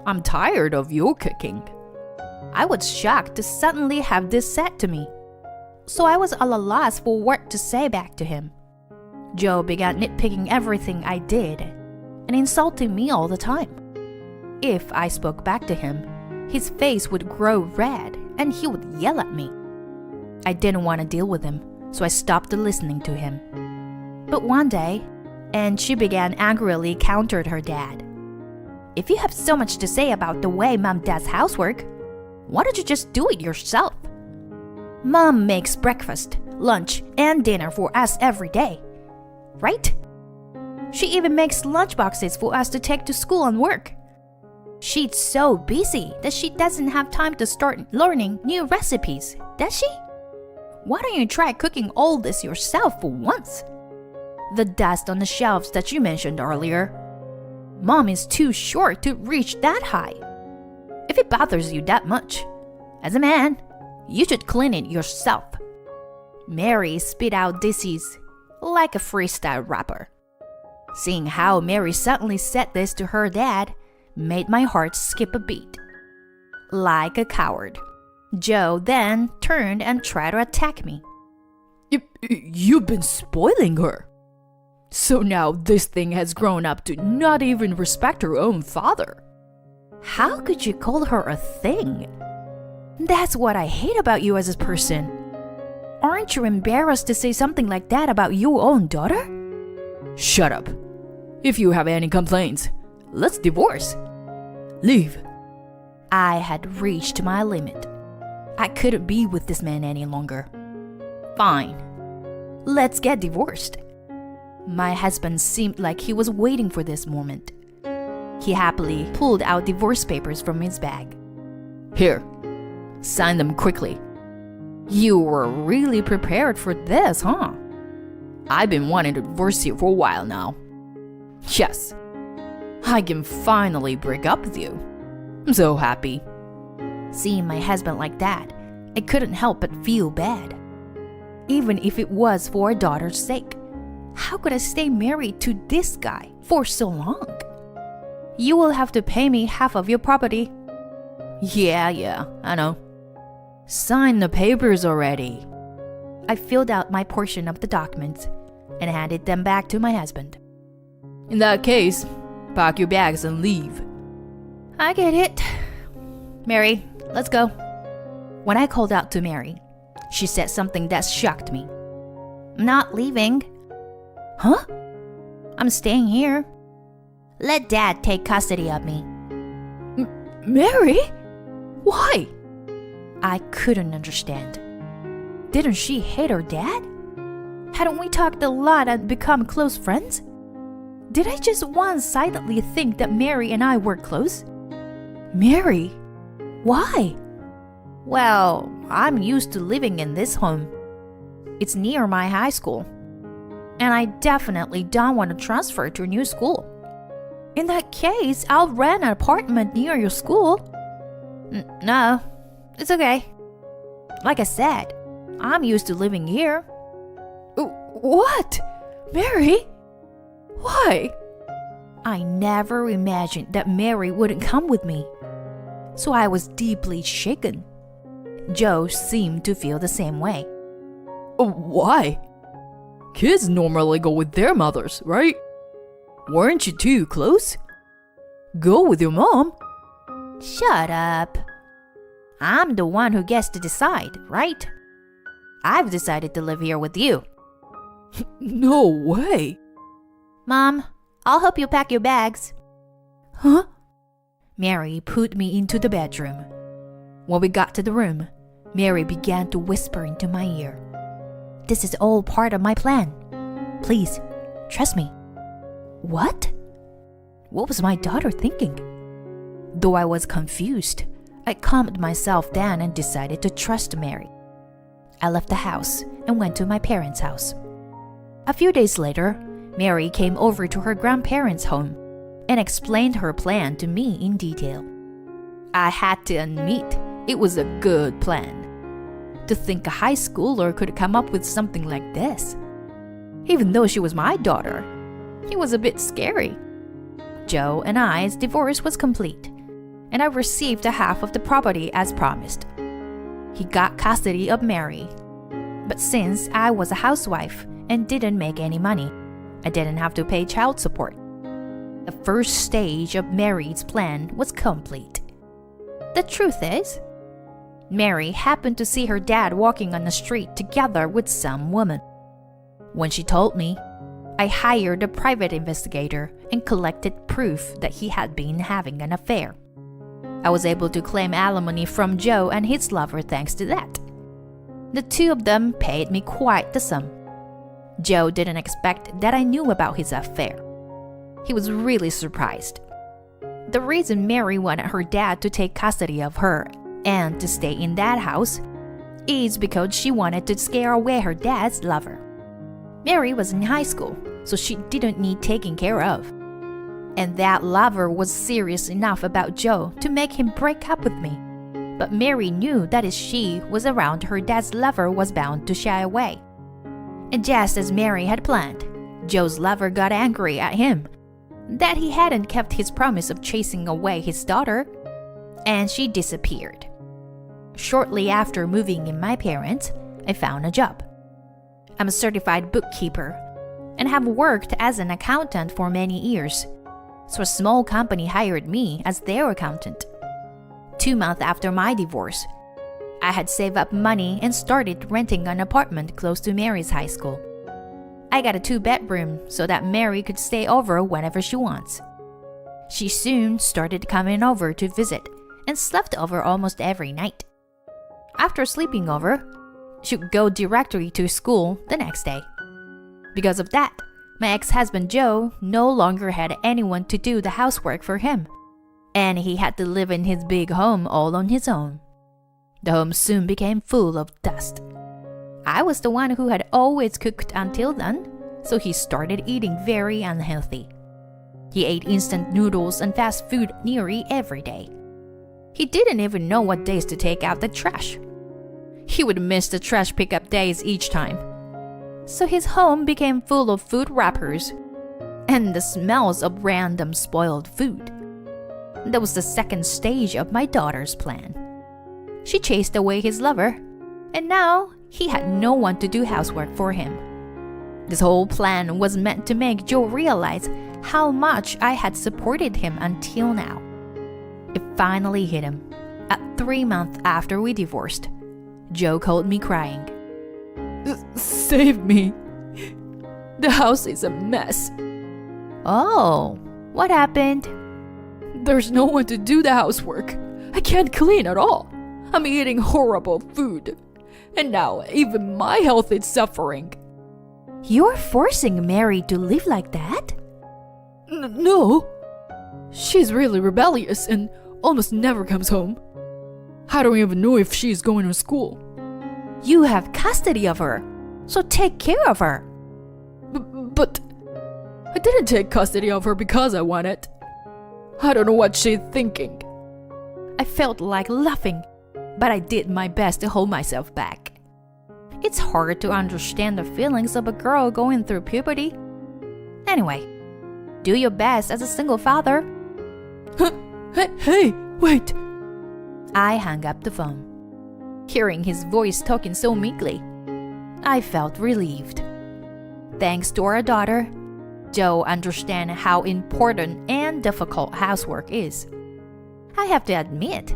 I'm tired of your cooking. I was shocked to suddenly have this said to me, so I was at a loss for what to say back to him. Joe began nitpicking everything I did and insulting me all the time. If I spoke back to him, his face would grow red and he would yell at me. I didn't want to deal with him, so I stopped listening to him. But one day, and she began angrily countered her dad. "If you have so much to say about the way Mom does housework, why don't you just do it yourself? Mom makes breakfast, lunch, and dinner for us every day, right? She even makes lunchboxes for us to take to school and work. She's so busy that she doesn't have time to start learning new recipes, does she? Why don't you try cooking all this yourself for once? The dust on the shelves that you mentioned earlier. Mom is too short to reach that high. If it bothers you that much, as a man, you should clean it yourself." Mary spit out disease like a freestyle rapper. Seeing how Mary suddenly said this to her dad made my heart skip a beat. Like a coward, Joe then turned and tried to attack me. You've been spoiling her. So now this thing has grown up to not even respect her own father. How could you call her a thing? That's what I hate about you as a person. Aren't you embarrassed to say something like that about your own daughter? Shut up. If you have any complaints, let's divorce. Leave. I had reached my limit. I couldn't be with this man any longer. Fine. Let's get divorced. My husband seemed like he was waiting for this moment. He happily pulled out divorce papers from his bag. Here, sign them quickly. You were really prepared for this, huh? I've been wanting to divorce you for a while now. Yes, I can finally break up with you. I'm so happy. Seeing my husband like that, I couldn't help but feel bad. Even if it was for a daughter's sake, how could I stay married to this guy for so long? You will have to pay me half of your property. Yeah, I know. Sign the papers already. I filled out my portion of the documents and handed them back to my husband. In that case, pack your bags and leave. I get it. Mary, let's go. When I called out to Mary, she said something that shocked me. I'm not leaving. Huh? I'm staying here. Let Dad take custody of me. Mary? Why? I couldn't understand. Didn't she hate her dad? Hadn't we talked a lot and become close friends? Did I just one-sidedly think that Mary and I were close? Mary? Why? Well, I'm used to living in this home. It's near my high school. And I definitely don't want to transfer to a new school. In that case, I'll rent an apartment near your school. No, it's okay. Like I said, I'm used to living here. What? Mary? Why? I never imagined that Mary wouldn't come with me. So I was deeply shaken. Joe seemed to feel the same way. Why? Kids normally go with their mothers, right? Weren't you too close? Go with your mom. Shut up. I'm the one who gets to decide, right? I've decided to live here with you. No way. Mom, I'll help you pack your bags. Huh? Mary put me into the bedroom. When we got to the room, Mary began to whisper into my ear. This is all part of my plan. Please, trust me. What? What was my daughter thinking? Though I was confused, I calmed myself down and decided to trust Mary. I left the house and went to my parents' house. A few days later, Mary came over to her grandparents' home and explained her plan to me in detail. I had to admit, it was a good plan. To think a high schooler could come up with something like this. Even though she was my daughter, it was a bit scary. Joe and I's divorce was complete, and I received a half of the property as promised. He got custody of Mary. But since I was a housewife and didn't make any money, I didn't have to pay child support. The first stage of Mary's plan was complete. The truth is, Mary happened to see her dad walking on the street together with some woman. When she told me, I hired a private investigator and collected proof that he had been having an affair. I was able to claim alimony from Joe and his lover thanks to that. The two of them paid me quite the sum. Joe didn't expect that I knew about his affair. He was really surprised. The reason Mary wanted her dad to take custody of her and to stay in that house is because she wanted to scare away her dad's lover. Mary was in high school, so she didn't need taking care of. And that lover was serious enough about Joe to make him break up with me. But Mary knew that if she was around, her dad's lover was bound to shy away. And just as Mary had planned, Joe's lover got angry at him that he hadn't kept his promise of chasing away his daughter, and she disappeared. Shortly after moving in my parents, I found a job. I'm a certified bookkeeper and have worked as an accountant for many years, so a small company hired me as their accountant. 2 months after my divorce, I had saved up money and started renting an apartment close to Mary's high school. I got a 2-bedroom so that Mary could stay over whenever she wants. She soon started coming over to visit and slept over almost every night. After sleeping over, she would go directly to school the next day. Because of that, my ex-husband Joe no longer had anyone to do the housework for him, and he had to live in his big home all on his own. The home soon became full of dust. I was the one who had always cooked until then, so he started eating very unhealthy. He ate instant noodles and fast food nearly every day. He didn't even know what days to take out the trash. He would miss the trash pickup days each time. So his home became full of food wrappers and the smells of random spoiled food. That was the second stage of my daughter's plan. She chased away his lover, and now he had no one to do housework for him. This whole plan was meant to make Joe realize how much I had supported him until now. It finally hit him. At 3 months after we divorced, Joe called me crying. Save me. The house is a mess. Oh, What happened? There's no one to do the housework. I can't clean at all. I'm eating horrible food. And now even my health is suffering. You're forcing Mary to live like that? No. She's really rebellious and almost never comes home. I don't even know if she's going to school. You have custody of her, so take care of her. But I didn't take custody of her because I want it. I don't know what she's thinking. I felt like laughing, but I did my best to hold myself back. It's hard to understand the feelings of a girl going through puberty. Anyway, do your best as a single father. Hey, wait. I hung up the phone. Hearing his voice talking so meekly, I felt relieved. Thanks to our daughter, Joe understands how important and difficult housework is. I have to admit,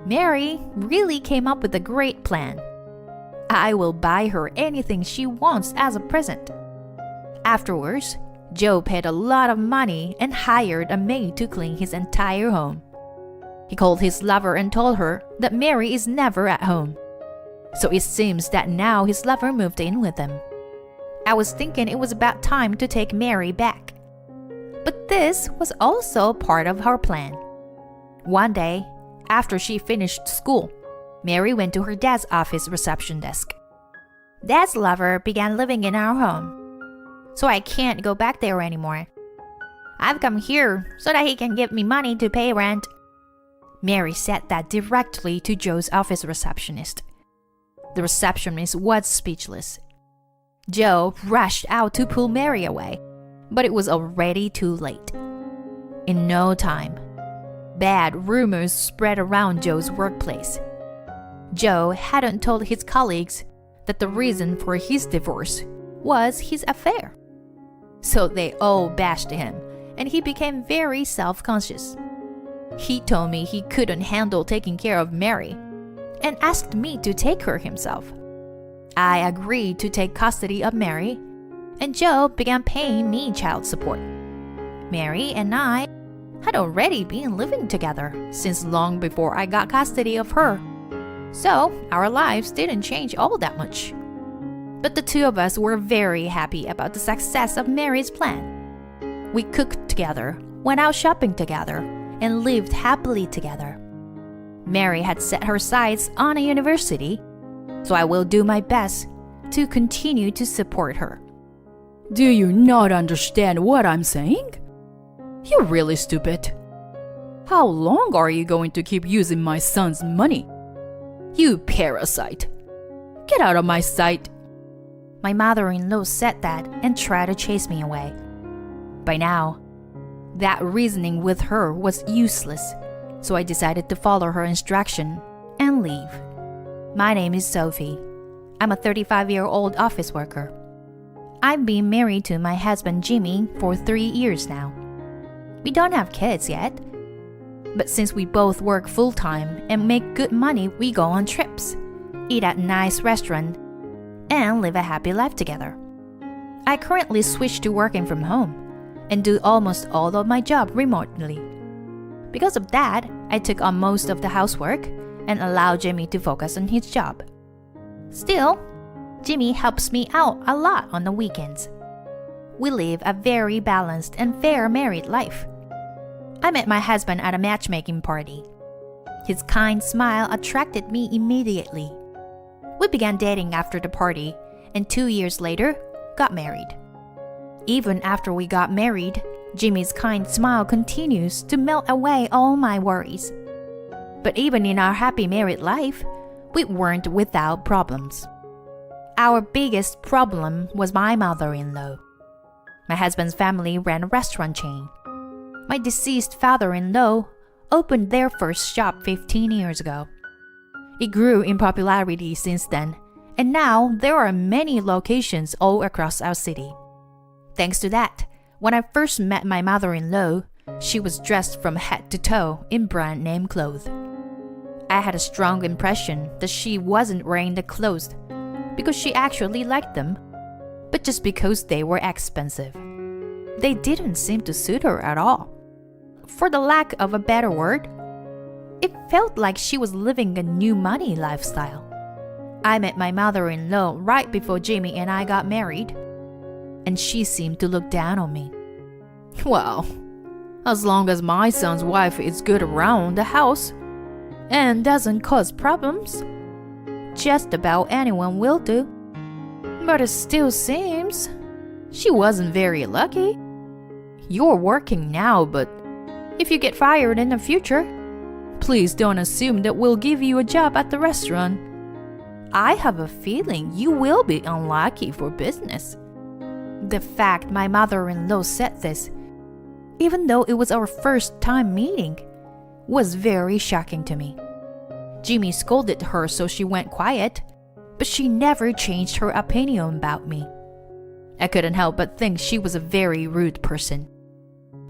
Mary really came up with a great plan. I will buy her anything she wants as a present. Afterwards, Joe paid a lot of money and hired a maid to clean his entire home. He called his lover and told her that Mary is never at home. So it seems that now his lover moved in with him. I was thinking it was about time to take Mary back. But this was also part of her plan. One day, after she finished school, Mary went to her dad's office reception desk. Dad's lover began living in our home, so I can't go back there anymore. I've come here so that he can give me money to pay rent. Mary said that directly to Joe's office receptionist. The receptionist was speechless. Joe rushed out to pull Mary away, but it was already too late. In no time, bad rumors spread around Joe's workplace. Joe hadn't told his colleagues that the reason for his divorce was his affair. So they all bashed him, and he became very self-conscious. He told me he couldn't handle taking care of Mary and asked me to take her himself. I agreed to take custody of Mary, and Joe began paying me child support. Mary and I had already been living together since long before I got custody of her, so our lives didn't change all that much. But the two of us were very happy about the success of Mary's plan. We cooked together, went out shopping together, and lived happily together. Mary had set her sights on a university, so I will do my best to continue to support her. Do you not understand what I'm saying? You're really stupid. How long are you going to keep using my son's money? You parasite. Get out of my sight. My mother-in-law said that and tried to chase me away. By now, that reasoning with her was useless, so I decided to follow her instruction and leave. My name is Sophie. I'm a 35-year-old office worker. I've been married to my husband Jimmy for 3 years now. We don't have kids yet, but since we both work full-time and make good money, we go on trips, eat at nice restaurants, and live a happy life together. I currently switched to working from home and do almost all of my job remotely. Because of that, I took on most of the housework and allowed Jimmy to focus on his job. Still, Jimmy helps me out a lot on the weekends. We live a very balanced and fair married life. I met my husband at a matchmaking party. His kind smile attracted me immediately. We began dating after the party, and 2 years later, got married. Even after we got married, Jimmy's kind smile continues to melt away all my worries. But even in our happy married life, we weren't without problems. Our biggest problem was my mother-in-law. My husband's family ran a restaurant chain. My deceased father-in-law opened their first shop 15 years ago. It grew in popularity since then, and now there are many locations all across our city. Thanks to that, when I first met my mother-in-law, she was dressed from head to toe in brand name clothes. I had a strong impression that she wasn't wearing the clothes because she actually liked them, but just because they were expensive. They didn't seem to suit her at all. for the lack of a better word, it felt like she was living a new money lifestyle. I met my mother-in-law right before Jimmy and I got married, and she seemed to look down on me. Well, as long as my son's wife is good around the house and doesn't cause problems, just about anyone will do. But it still seems she wasn't very lucky. You're working now, but if you get fired in the future, please don't assume that we'll give you a job at the restaurant. I have a feeling you will be unlucky for business. The fact my mother-in-law said this, even though it was our first time meeting, was very shocking to me. Jimmy scolded her so she went quiet, but she never changed her opinion about me. I couldn't help but think she was a very rude person.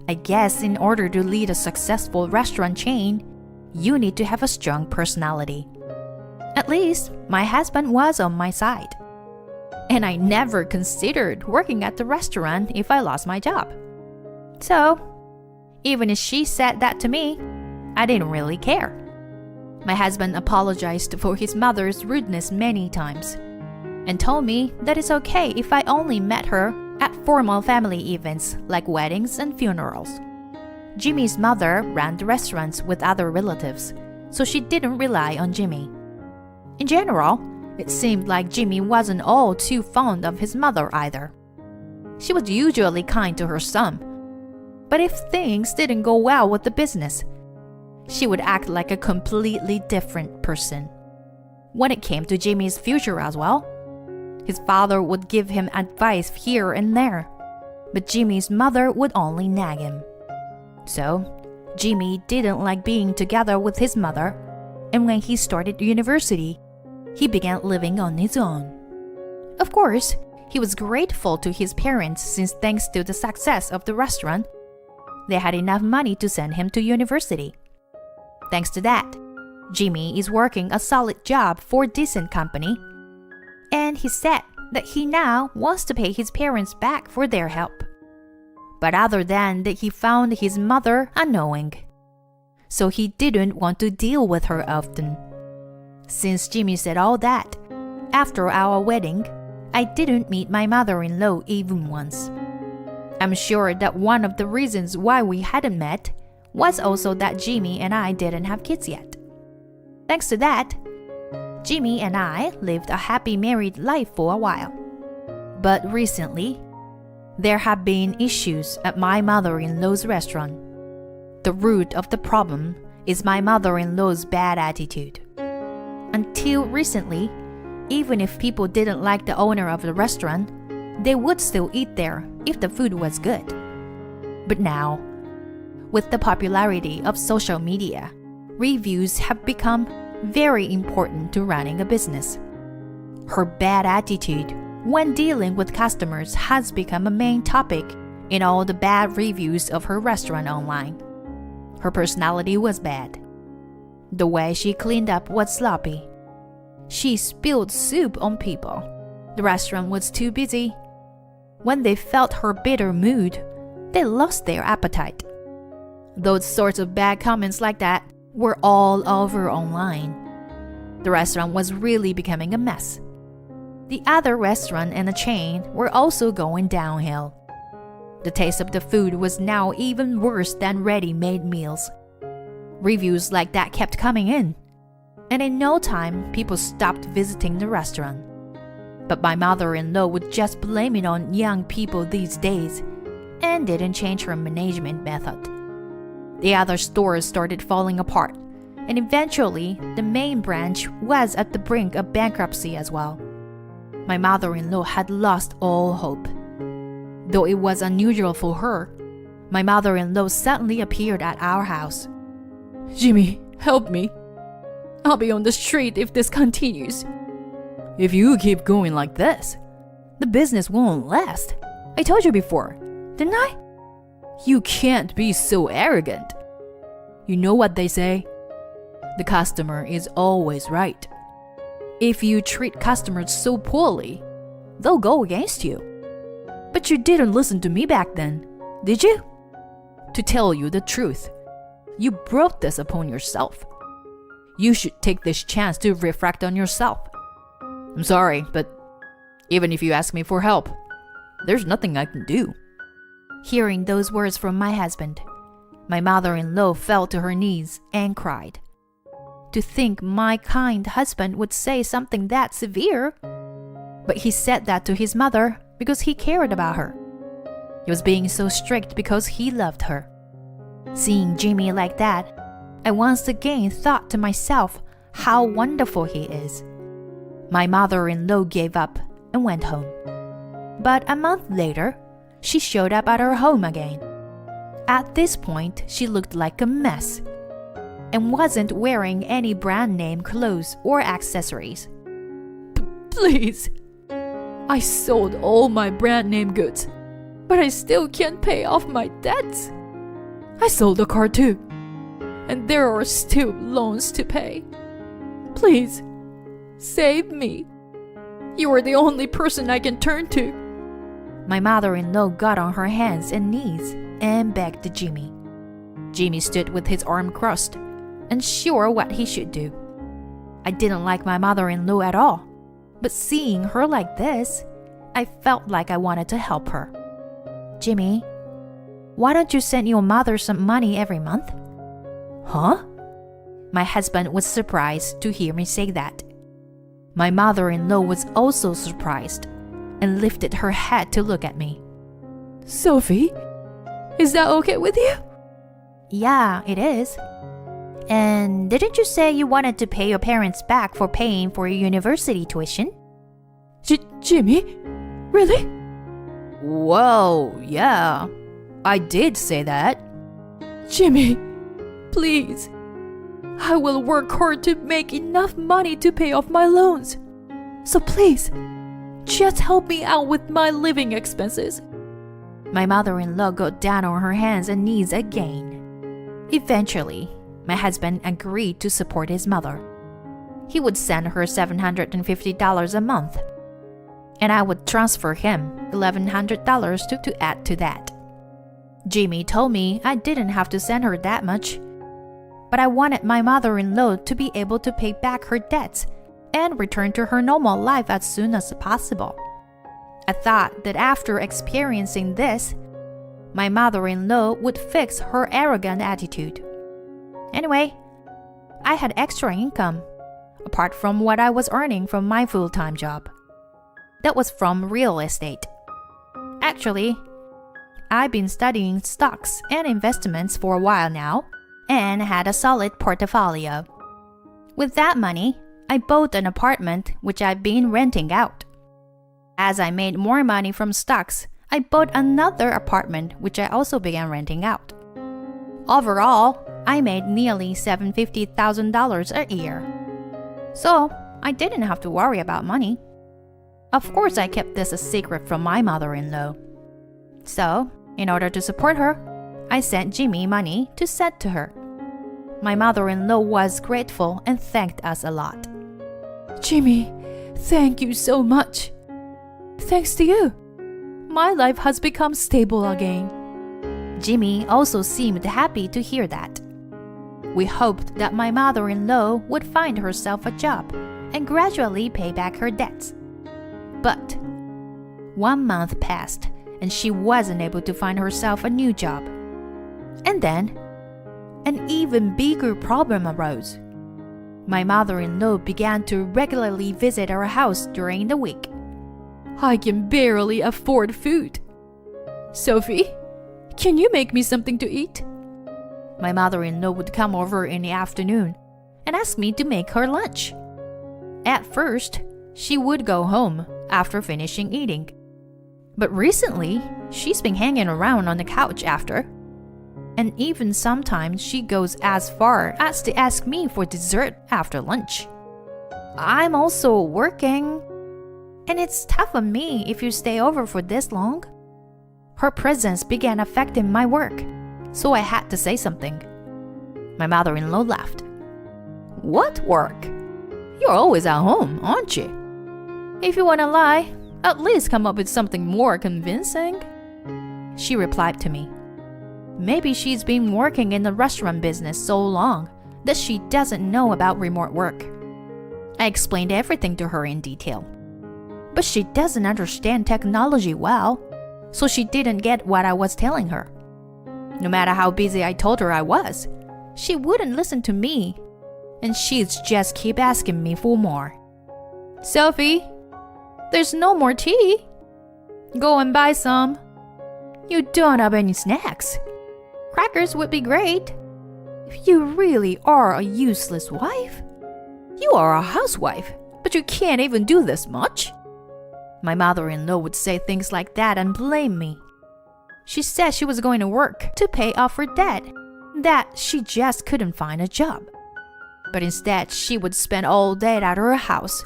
I guess in order to lead a successful restaurant chain, you need to have a strong personality. At least, my husband was on my side. And I never considered working at the restaurant if I lost my job. So, even if she said that to me, I didn't really care. My husband apologized for his mother's rudeness many times and told me that it's okay if I only met her at formal family events like weddings and funerals. Jimmy's mother ran the restaurants with other relatives, so she didn't rely on Jimmy. In general, it seemed like Jimmy wasn't all too fond of his mother either. She was usually kind to her son, but if things didn't go well with the business, she would act like a completely different person. When it came to Jimmy's future as well, his father would give him advice here and there, but Jimmy's mother would only nag him. So, Jimmy didn't like being together with his mother, and when he started university, he began living on his own. Of course, he was grateful to his parents since thanks to the success of the restaurant, they had enough money to send him to university. Thanks to that, Jimmy is working a solid job for a decent company, and he said that he now wants to pay his parents back for their help. But other than that, he found his mother annoying, so he didn't want to deal with her often. Since Jimmy said all that, after our wedding, I didn't meet my mother-in-law even once. I'm sure that one of the reasons why we hadn't met was also that Jimmy and I didn't have kids yet. Thanks to that, Jimmy and I lived a happy married life for a while. But recently, there have been issues at my mother-in-law's restaurant. The root of the problem is my mother-in-law's bad attitude. Until recently, even if people didn't like the owner of the restaurant, they would still eat there if the food was good. But now, with the popularity of social media, reviews have become very important to running a business. Her bad attitude when dealing with customers has become a main topic in all the bad reviews of her restaurant online. Her personality was bad. The way she cleaned up was sloppy. She spilled soup on people. The restaurant was too busy. When they felt her bitter mood, they lost their appetite. Those sorts of bad comments like that were all over online. The restaurant was really becoming a mess. The other restaurant and the chain were also going downhill. The taste of the food was now even worse than ready-made meals. Reviews like that kept coming in, and in no time, people stopped visiting the restaurant. But my mother-in-law would just blame it on young people these days and didn't change her management method. The other stores started falling apart, and eventually, the main branch was at the brink of bankruptcy as well. My mother-in-law had lost all hope. Though it was unusual for her, my mother-in-law suddenly appeared at our house. Jimmy, help me. I'll be on the street if this continues. If you keep going like this, the business won't last. I told you before, didn't I? You can't be so arrogant. You know what they say? The customer is always right. If you treat customers so poorly, they'll go against you. But you didn't listen to me back then, did you? to tell you the truth. You brought this upon yourself. You should take this chance to reflect on yourself. I'm sorry, but even if you ask me for help, there's nothing I can do." Hearing those words from my husband, my mother-in-law fell to her knees and cried. To think my kind husband would say something that severe. But he said that to his mother because he cared about her. He was being so strict because he loved her. Seeing Jimmy like that, I once again thought to myself how wonderful he is. My mother-in-law gave up and went home. But a month later, she showed up at her home again. At this point, she looked like a mess and wasn't wearing any brand name clothes or accessories. Please. I sold all my brand name goods, but I still can't pay off my debts. I sold a car too, and there are still loans to pay. Please, save me. You are the only person I can turn to. My mother-in-law got on her hands and knees and begged Jimmy. Jimmy stood with his arm crossed, unsure what he should do. I didn't like my mother-in-law at all, but seeing her like this, I felt like I wanted to help her. "Jimmy, why don't you send your mother some money every month?" Huh? My husband was surprised to hear me say that. My mother-in-law was also surprised and lifted her head to look at me. Sophie, is that okay with you? "Yeah, it is. And didn't you say you wanted to pay your parents back for paying for your university tuition?" Jimmy? Really? Well, yeah, I did say that. Jimmy, please. I will work hard to make enough money to pay off my loans. So please, just help me out with my living expenses. My mother-in-law got down on her hands and knees again. Eventually, my husband agreed to support his mother. He would send her $750 a month, and I would transfer him $1,100 to add to that. Jimmy told me I didn't have to send her that much, but I wanted my mother-in-law to be able to pay back her debts and return to her normal life as soon as possible. I thought that after experiencing this, my mother-in-law would fix her arrogant attitude. Anyway, I had extra income, apart from what I was earning from my full-time job. That was from real estate. Actually, I've been studying stocks and investments for a while now, and had a solid portfolio. With that money, I bought an apartment which I've been renting out. As I made more money from stocks, I bought another apartment which I also began renting out. Overall, I made nearly $750,000 a year. So, I didn't have to worry about money. Of course, I kept this a secret from my mother-in-law. So, in order to support her, I sent Jimmy money to send to her. My mother-in-law was grateful and thanked us a lot. Jimmy, thank you so much. Thanks to you, my life has become stable again. Jimmy also seemed happy to hear that. We hoped that my mother-in-law would find herself a job and gradually pay back her debts. But 1 month passed and she wasn't able to find herself a new job. And then, an even bigger problem arose. My mother-in-law began to regularly visit our house during the week. I can barely afford food. Sophie, can you make me something to eat? My mother-in-law would come over in the afternoon and ask me to make her lunch. At first, she would go home after finishing eating. But recently, she's been hanging around on the couch after. And even sometimes she goes as far as to ask me for dessert after lunch. I'm also working, and it's tough on me if you stay over for this long. Her presence began affecting my work, so I had to say something. My mother-in-law laughed. What work? You're always at home, aren't you? If you want to lie, at least come up with something more convincing. She replied to me. Maybe she's been working in the restaurant business so long that she doesn't know about remote work. I explained everything to her in detail. But she doesn't understand technology well, so she didn't get what I was telling her. No matter how busy I told her I was, she wouldn't listen to me, and she'd just keep asking me for more. Sophie, there's no more tea. Go and buy some. You don't have any snacks. Crackers would be great. If you really are a useless wife, you are a housewife, but you can't even do this much. My mother-in-law would say things like that and blame me. She said she was going to work to pay off her debt, that she just couldn't find a job. But instead, she would spend all day at her house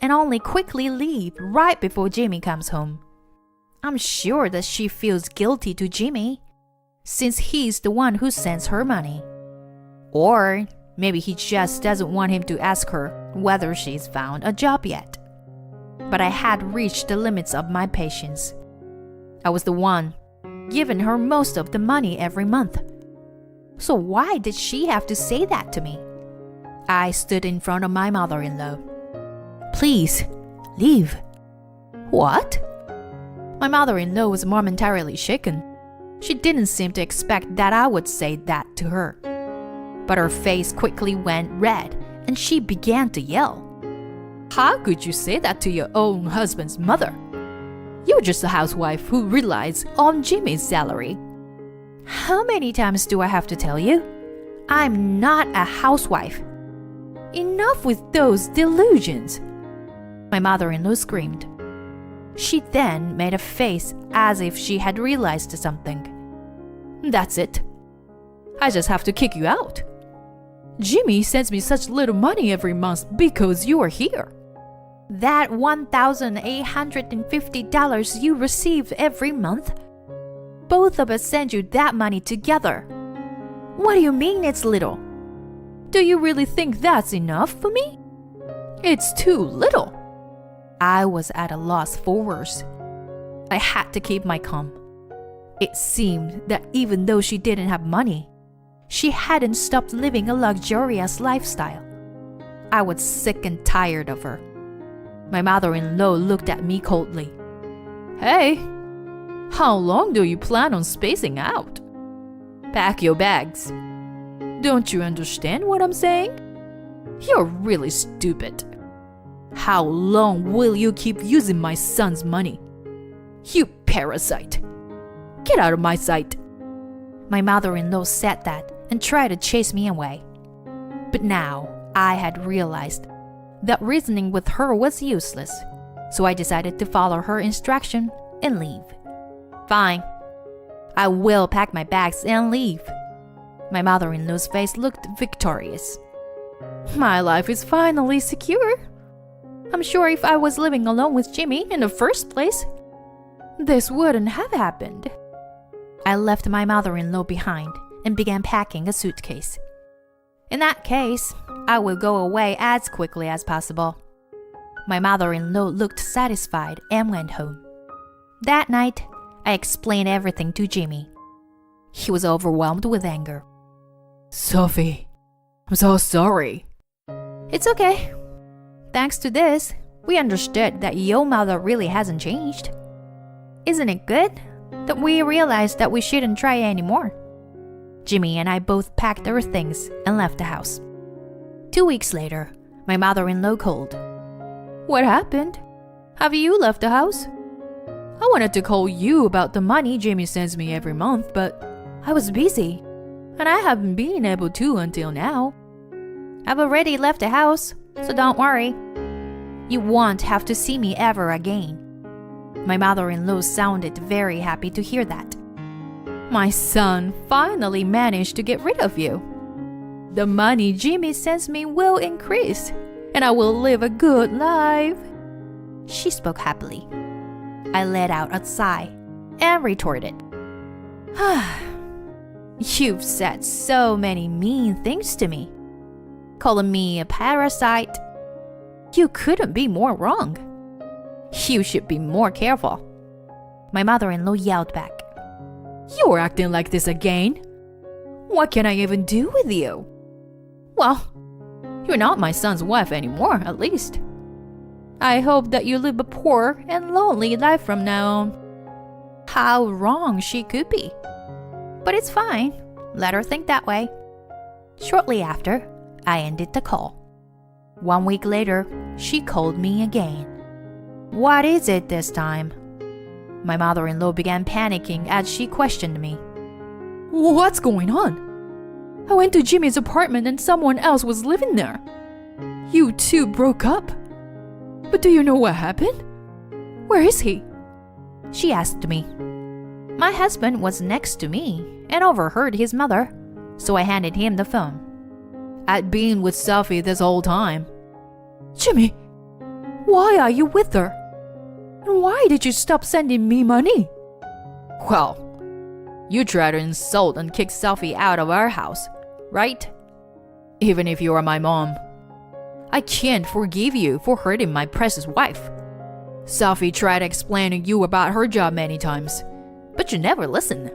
and only quickly leave right before Jimmy comes home. I'm sure that she feels guilty to Jimmy, since he's the one who sends her money. Or maybe he just doesn't want him to ask her whether she's found a job yet. But I had reached the limits of my patience. I was the one giving her most of the money every month. So why did she have to say that to me? I stood in front of my mother-in-law. Please, leave. What? My mother-in-law was momentarily shaken. She didn't seem to expect that I would say that to her. But her face quickly went red and she began to yell. How could you say that to your own husband's mother? You're just a housewife who relies on Jimmy's salary. How many times do I have to tell you? I'm not a housewife. Enough with those delusions. My mother-in-law screamed. She then made a face as if she had realized something. That's it. I just have to kick you out. Jimmy sends me such little money every month because you are here. That $1,850 you receive every month? Both of us send you that money together. What do you mean it's little? Do you really think that's enough for me? It's too little. I was at a loss for words. I had to keep my calm. It seemed that even though she didn't have money, she hadn't stopped living a luxurious lifestyle. I was sick and tired of her. My mother-in-law looked at me coldly. Hey, how long do you plan on spacing out? Pack your bags. Don't you understand what I'm saying? You're really stupid. How long will you keep using my son's money? You parasite. Get out of my sight. My mother-in-law said that and tried to chase me away. But now I had realized that reasoning with her was useless, so I decided to follow her instruction and leave. Fine. I will pack my bags and leave. My mother-in-law's face looked victorious. My life is finally secure. I'm sure if I was living alone with Jimmy in the first place, this wouldn't have happened. I left my mother-in-law behind and began packing a suitcase. In that case, I will go away as quickly as possible. My mother-in-law looked satisfied and went home. That night, I explained everything to Jimmy. He was overwhelmed with anger. Sophie, I'm so sorry. It's okay. Thanks to this, we understood that your mother really hasn't changed. Isn't it good that we realized that we shouldn't try anymore? Jimmy and I both packed our things and left the house. 2 weeks later, my mother-in-law called. What happened? Have you left the house? I wanted to call you about the money Jimmy sends me every month, but I was busy, and I haven't been able to until now. I've already left the house, so don't worry. You won't have to see me ever again. My mother-in-law sounded very happy to hear that. My son finally managed to get rid of you. The money Jimmy sends me will increase, and I will live a good life. She spoke happily. I let out a sigh and retorted. You've said so many mean things to me. Calling me a parasite. You couldn't be more wrong. You should be more careful. My mother-in-law yelled back. You're acting like this again. What can I even do with you? Well, you're not my son's wife anymore, at least. I hope that you live a poor and lonely life from now on. How wrong she could be. But it's fine. Let her think that way. Shortly after, I ended the call. 1 week later, she called me again. What is it this time? My mother-in-law began panicking as she questioned me. What's going on? I went to Jimmy's apartment and someone else was living there. You two broke up. But do you know what happened? Where is he? She asked me. My husband was next to me and overheard his mother, so I handed him the phone. I'd been with Sophie this whole time. Jimmy, why are you with her? And why did you stop sending me money? Well, you tried to insult and kick Sophie out of our house, right? Even if you are my mom. I can't forgive you for hurting my precious wife. Sophie tried to explain to you about her job many times, but you never listened.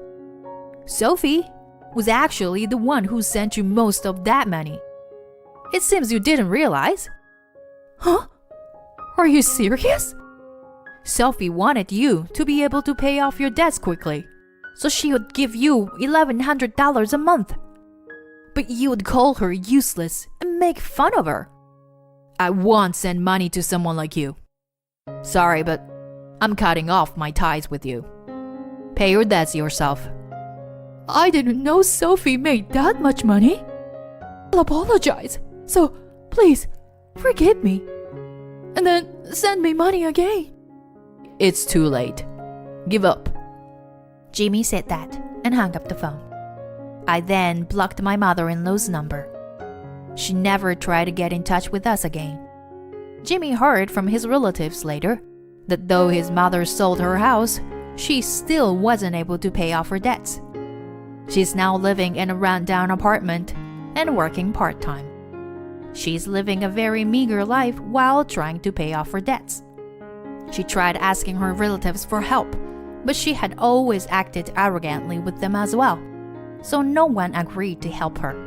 Sophie was actually the one who sent you most of that money. It seems you didn't realize. Huh? Are you serious? Sophie wanted you to be able to pay off your debts quickly, so she would give you $1,100 a month. But you would call her useless and make fun of her. I won't send money to someone like you. Sorry, but I'm cutting off my ties with you. Pay your debts yourself. I didn't know Sophie made that much money. I'll apologize. So, please, forgive me. And then send me money again. It's too late. Give up. Jimmy said that and hung up the phone. I then blocked my mother-in-law's number. She never tried to get in touch with us again. Jimmy heard from his relatives later that though his mother sold her house, she still wasn't able to pay off her debts. She's now living in a rundown apartment and working part-time. She's living a very meager life while trying to pay off her debts. She tried asking her relatives for help, but she had always acted arrogantly with them as well, so no one agreed to help her.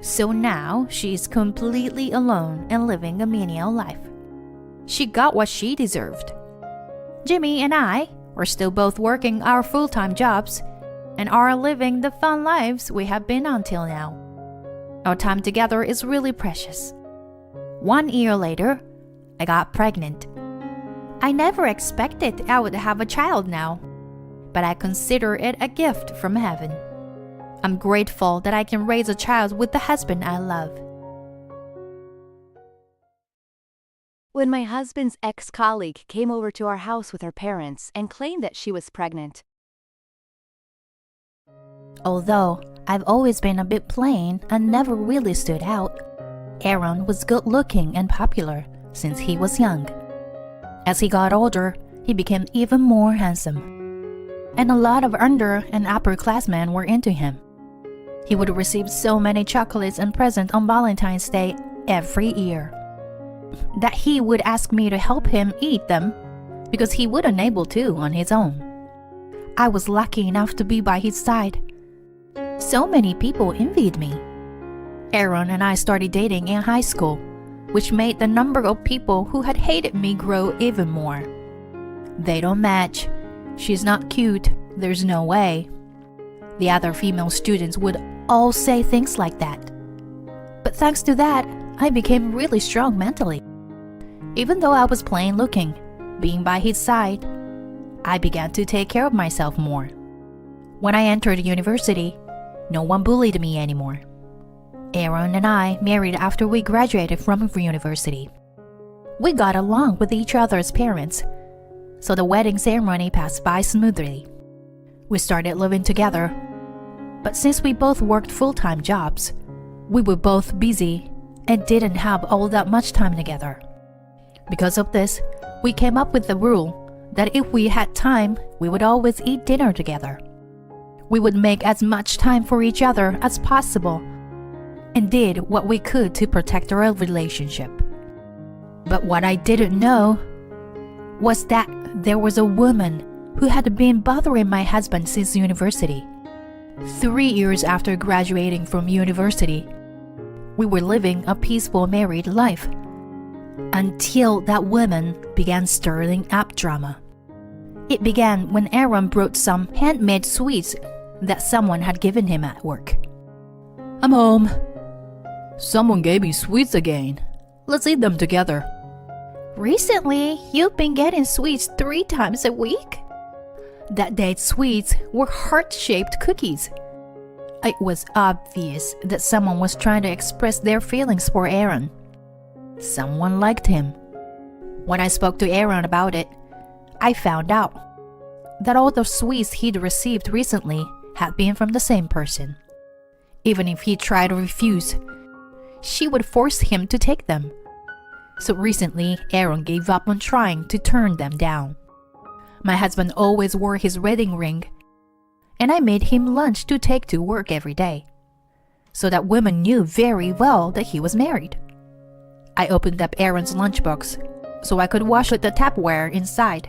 So now she is completely alone and living a menial life. She got what she deserved. Jimmy and I are still both working our full-time jobs and are living the fun lives we have been until now. Our time together is really precious. 1 year later, I got pregnant. I never expected I would have a child now, but I consider it a gift from heaven. I'm grateful that I can raise a child with the husband I love. When my husband's ex-colleague came over to our house with her parents and claimed that she was pregnant. Although I've always been a bit plain and never really stood out, Aaron was good-looking and popular since he was young. As he got older, he became even more handsome. And a lot of under and upperclassmen were into him. He would receive so many chocolates and presents on Valentine's Day every year that he would ask me to help him eat them because he wasn't able to on his own. I was lucky enough to be by his side. So many people envied me. Aaron and I started dating in high school, which made the number of people who had hated me grow even more. They don't match. She's not cute. There's no way. The other female students would all say things like that. But thanks to that, I became really strong mentally. Even though I was plain looking, being by his side, I began to take care of myself more. When I entered university, no one bullied me anymore. Aaron and I married after we graduated from university. We got along with each other's parents, so the wedding ceremony passed by smoothly. We started living together, but since we both worked full-time jobs, we were both busy and didn't have all that much time together. Because of this, we came up with the rule that if we had time, we would always eat dinner together. We would make as much time for each other as possible and did what we could to protect our relationship. But what I didn't know was that there was a woman who had been bothering my husband since university. 3 years after graduating from university, we were living a peaceful married life until that woman began stirring up drama. It began when Aaron brought some handmade sweets that someone had given him at work. I'm home. Someone gave me sweets again. Let's eat them together. Recently, you've been getting sweets 3 times a week? That day's sweets were heart-shaped cookies. It was obvious that someone was trying to express their feelings for Aaron. Someone liked him. When I spoke to Aaron about it, I found out that all the sweets he'd received recently had been from the same person. Even if he tried to refuse, she would force him to take them. So recently, Aaron gave up on trying to turn them down. My husband always wore his wedding ring, and I made him lunch to take to work every day, so that women knew very well that he was married. I opened up Aaron's lunchbox so I could wash the tapware inside,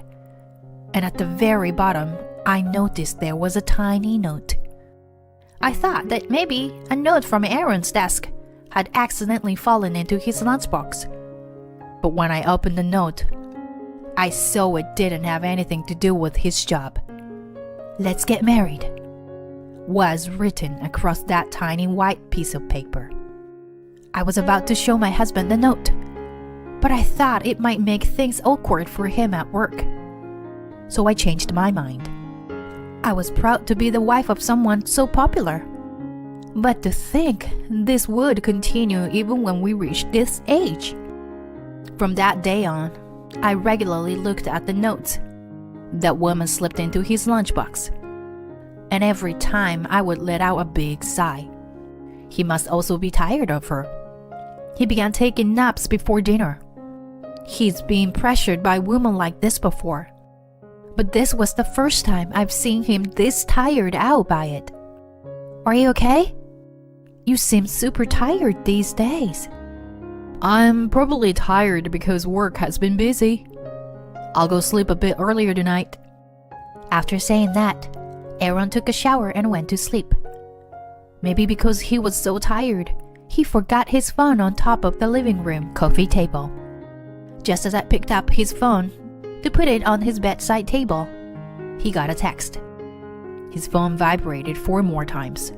and at the very bottom, I noticed there was a tiny note. I thought that maybe a note from Aaron's desk had accidentally fallen into his lunchbox. But when I opened the note, I saw it didn't have anything to do with his job. "Let's get married," was written across that tiny white piece of paper. I was about to show my husband the note, but I thought it might make things awkward for him at work. So I changed my mind. I was proud to be the wife of someone so popular. But to think this would continue even when we reached this age. From that day on, I regularly looked at the notes that woman slipped into his lunchbox. And every time I would let out a big sigh. He must also be tired of her. He began taking naps before dinner. He's been pressured by women like this before. But this was the first time I've seen him this tired out by it. "Are you okay? You seem super tired these days." I'm probably tired because work has been busy. I'll go sleep a bit earlier tonight. After saying that, Aaron took a shower and went to sleep. Maybe because he was so tired, he forgot his phone on top of the living room coffee table. Just as I picked up his phone to put it on his bedside table, he got a text. His phone vibrated 4 more times.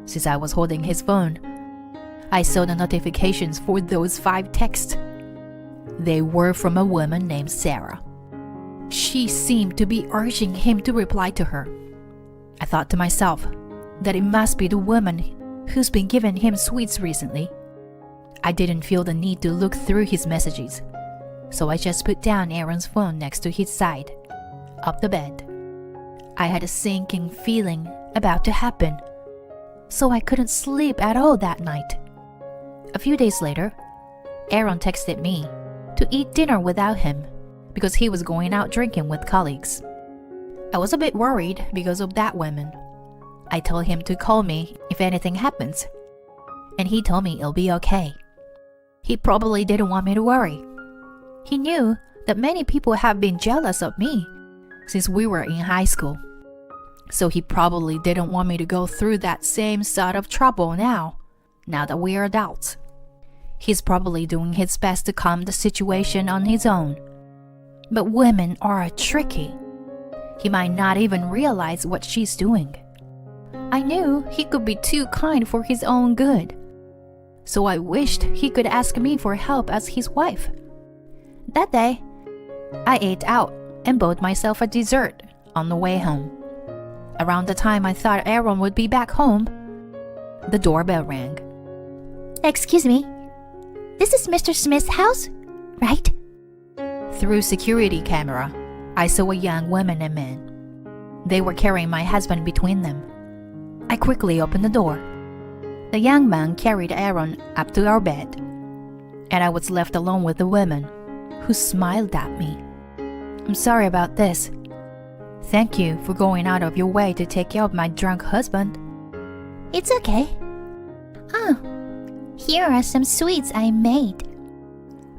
Since I was holding his phone, I saw the notifications for those 5 texts. They were from a woman named Sarah. She seemed to be urging him to reply to her. I thought to myself that it must be the woman who's been giving him sweets recently. I didn't feel the need to look through his messages, so I just put down Aaron's phone next to his side, up the bed. I had a sinking feeling about to happen, so I couldn't sleep at all that night. A few days later, Aaron texted me to eat dinner without him because he was going out drinking with colleagues. I was a bit worried because of that woman. I told him to call me if anything happens, and he told me it'll be okay. He probably didn't want me to worry. He knew that many people have been jealous of me since we were in high school, so he probably didn't want me to go through that same sort of trouble now that we are adults. He's probably doing his best to calm the situation on his own. But women are tricky. He might not even realize what she's doing. I knew he could be too kind for his own good, so I wished he could ask me for help as his wife. That day, I ate out and bought myself a dessert on the way home. Around the time I thought Aaron would be back home, the doorbell rang. "Excuse me, this is Mr. Smith's house, right?" Through security camera, I saw a young woman and man. They were carrying my husband between them. I quickly opened the door. The young man carried Aaron up to our bed, and I was left alone with the woman, who smiled at me. "I'm sorry about this. Thank you for going out of your way to take care of my drunk husband." "It's okay. Here are some sweets I made."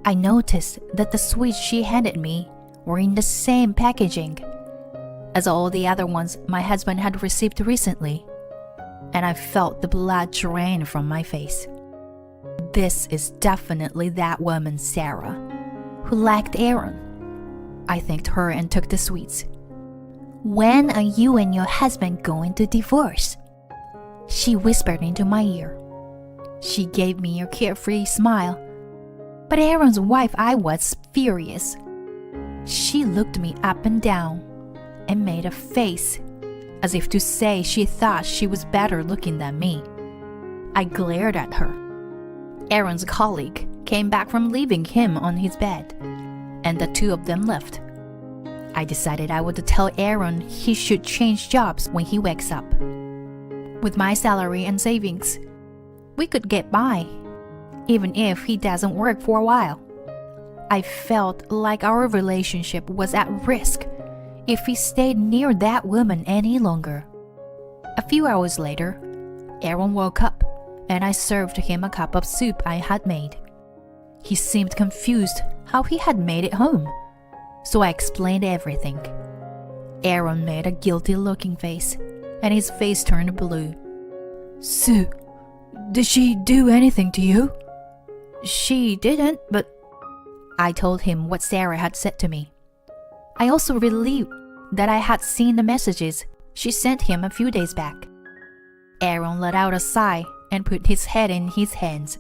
I noticed that the sweets she handed me were in the same packaging as all the other ones my husband had received recently, and I felt the blood drain from my face. This is definitely that woman, Sarah, who liked Aaron. I thanked her and took the sweets. When are you and your husband going to divorce? She whispered into my ear. She gave me a carefree smile, but Aaron's wife, I was furious. She looked me up and down and made a face as if to say she thought she was better looking than me. I glared at her. Aaron's colleague came back from leaving him on his bed, and the two of them left. I decided I would tell Aaron he should change jobs when he wakes up. With my salary and savings, we could get by, even if he doesn't work for a while. I felt like our relationship was at risk if he stayed near that woman any longer. A few hours later, Aaron woke up and I served him a cup of soup I had made. He seemed confused how he had made it home, so I explained everything. Aaron made a guilty-looking face, and his face turned blue. Sue, did she do anything to you? She didn't, but I told him what Sarah had said to me. I also relieved that I had seen the messages she sent him a few days back. Aaron let out a sigh and put his head in his hands.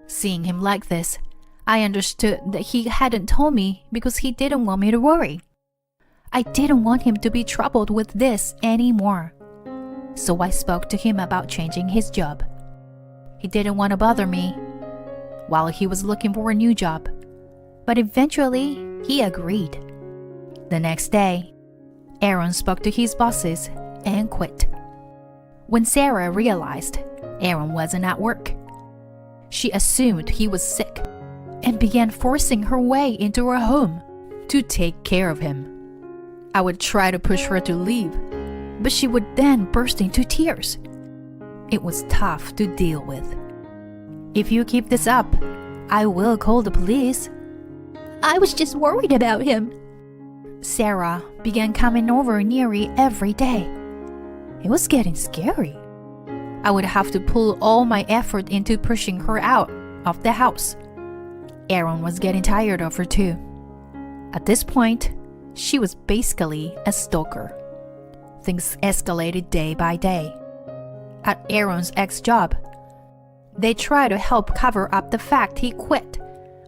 Seeing him like this, I understood that he hadn't told me because he didn't want me to worry. I didn't want him to be troubled with this anymore. So I spoke to him about changing his job. He didn't want to bother me while he was looking for a new job, but eventually he agreed. The next day, Aaron spoke to his bosses and quit. When Sarah realized Aaron wasn't at work, she assumed he was sick and began forcing her way into her home to take care of him. I would try to push her to leave, but she would then burst into tears. It was tough to deal with. If you keep this up, I will call the police. I was just worried about him. Sarah began coming over nearly every day. It was getting scary. I would have to pull all my effort into pushing her out of the house. Aaron was getting tired of her too. At this point, she was basically a stalker. Things escalated day by day. At Aaron's ex-job, they tried to help cover up the fact he quit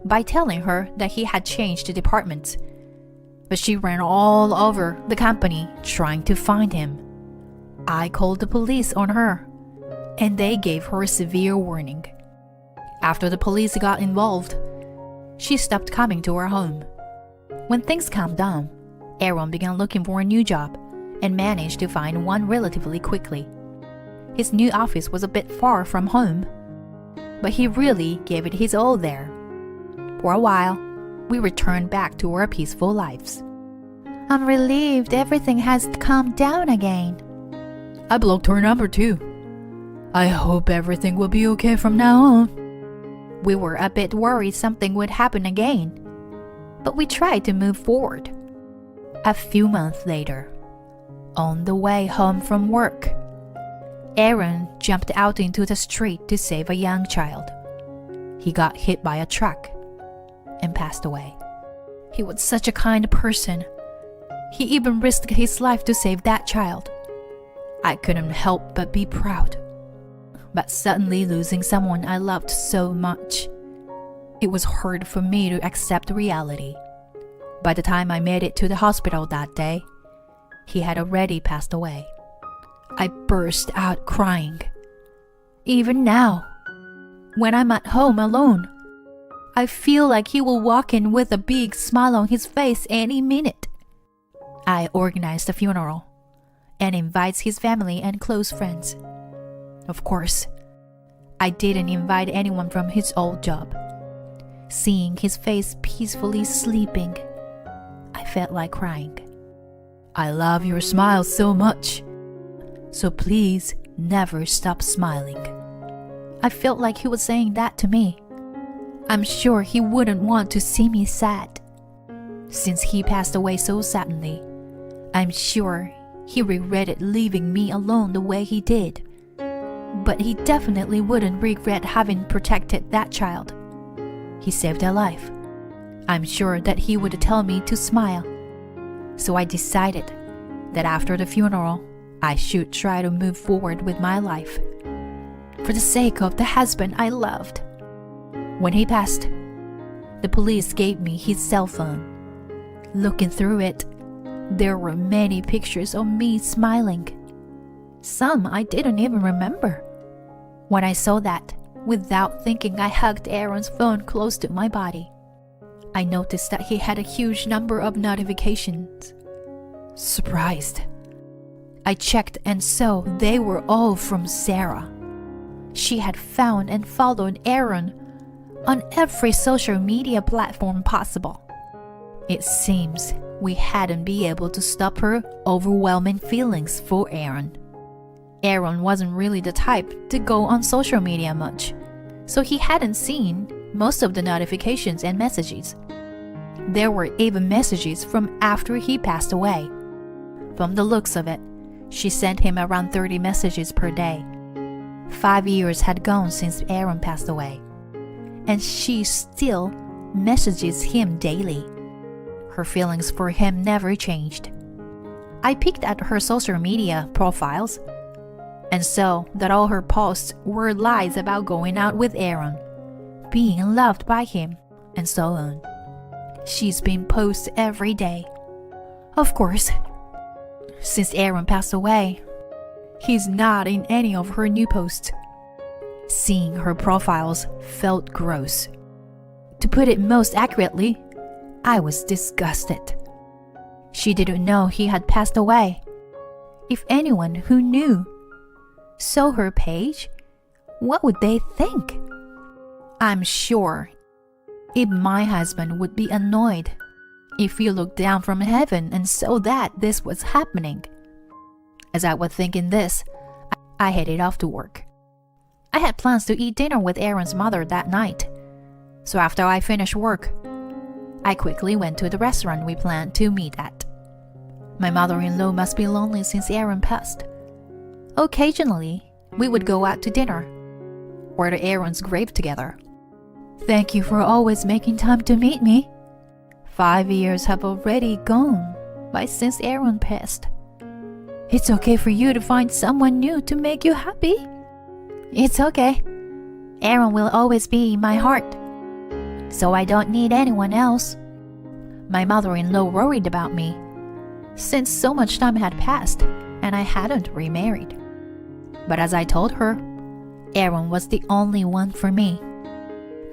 by telling her that he had changed departments. But she ran all over the company trying to find him. I called the police on her, and they gave her a severe warning. After the police got involved, she stopped coming to our home. When things calmed down, Aaron began looking for a new job and managed to find one relatively quickly. His new office was a bit far from home, but he really gave it his all there. For a while, we returned back to our peaceful lives. I'm relieved everything has calmed down again. I blocked her number too. I hope everything will be okay from now on. We were a bit worried something would happen again, but we tried to move forward. A few months later, on the way home from work, Aaron jumped out into the street to save a young child. He got hit by a truck and passed away. He was such a kind person. He even risked his life to save that child. I couldn't help but be proud. But suddenly losing someone I loved so much, it was hard for me to accept reality. By the time I made it to the hospital that day, he had already passed away. I burst out crying. Even now, when I'm at home alone, I feel like he will walk in with a big smile on his face any minute. I organized a funeral and invites his family and close friends. Of course, I didn't invite anyone from his old job. Seeing his face peacefully sleeping, I felt like crying. I love your smile so much, so please never stop smiling. I felt like he was saying that to me. I'm sure he wouldn't want to see me sad. Since he passed away so suddenly, I'm sure he regretted leaving me alone the way he did. But he definitely wouldn't regret having protected that child. He saved a life. I'm sure that he would tell me to smile. So I decided that after the funeral, I should try to move forward with my life. For the sake of the husband I loved. When he passed, the police gave me his cell phone. Looking through it, there were many pictures of me smiling. Some I didn't even remember. When I saw that, without thinking, I hugged Aaron's phone close to my body. I noticed that he had a huge number of notifications. Surprised, I checked and saw they were all from Sarah. She had found and followed Aaron on every social media platform possible. It seems we hadn't been able to stop her overwhelming feelings for Aaron. Aaron wasn't really the type to go on social media much, so he hadn't seen most of the notifications and messages. There were even messages from after he passed away. From the looks of it, she sent him around 30 messages per day. 5 years had gone since Aaron passed away, and she still messages him daily. Her feelings for him never changed. I peeked at her social media profiles and saw that all her posts were lies about going out with Aaron, being loved by him, and so on. She's been posting every day. Of course, since Aaron passed away, he's not in any of her new posts. Seeing her profiles felt gross. To put it most accurately, I was disgusted. She didn't know he had passed away. If anyone who knew saw her page, what would they think? I'm sure even my husband would be annoyed if he looked down from heaven and saw that this was happening. As I was thinking this, I headed off to work. I had plans to eat dinner with Aaron's mother that night, so after I finished work, I quickly went to the restaurant we planned to meet at. My mother-in-law must be lonely since Aaron passed. Occasionally, we would go out to dinner or to Aaron's grave together. Thank you for always making time to meet me. 5 years have already gone by since Aaron passed. It's okay for you to find someone new to make you happy. It's okay. Aaron will always be in my heart, so I don't need anyone else. My mother-in-law worried about me, since so much time had passed and I hadn't remarried. But as I told her, Aaron was the only one for me.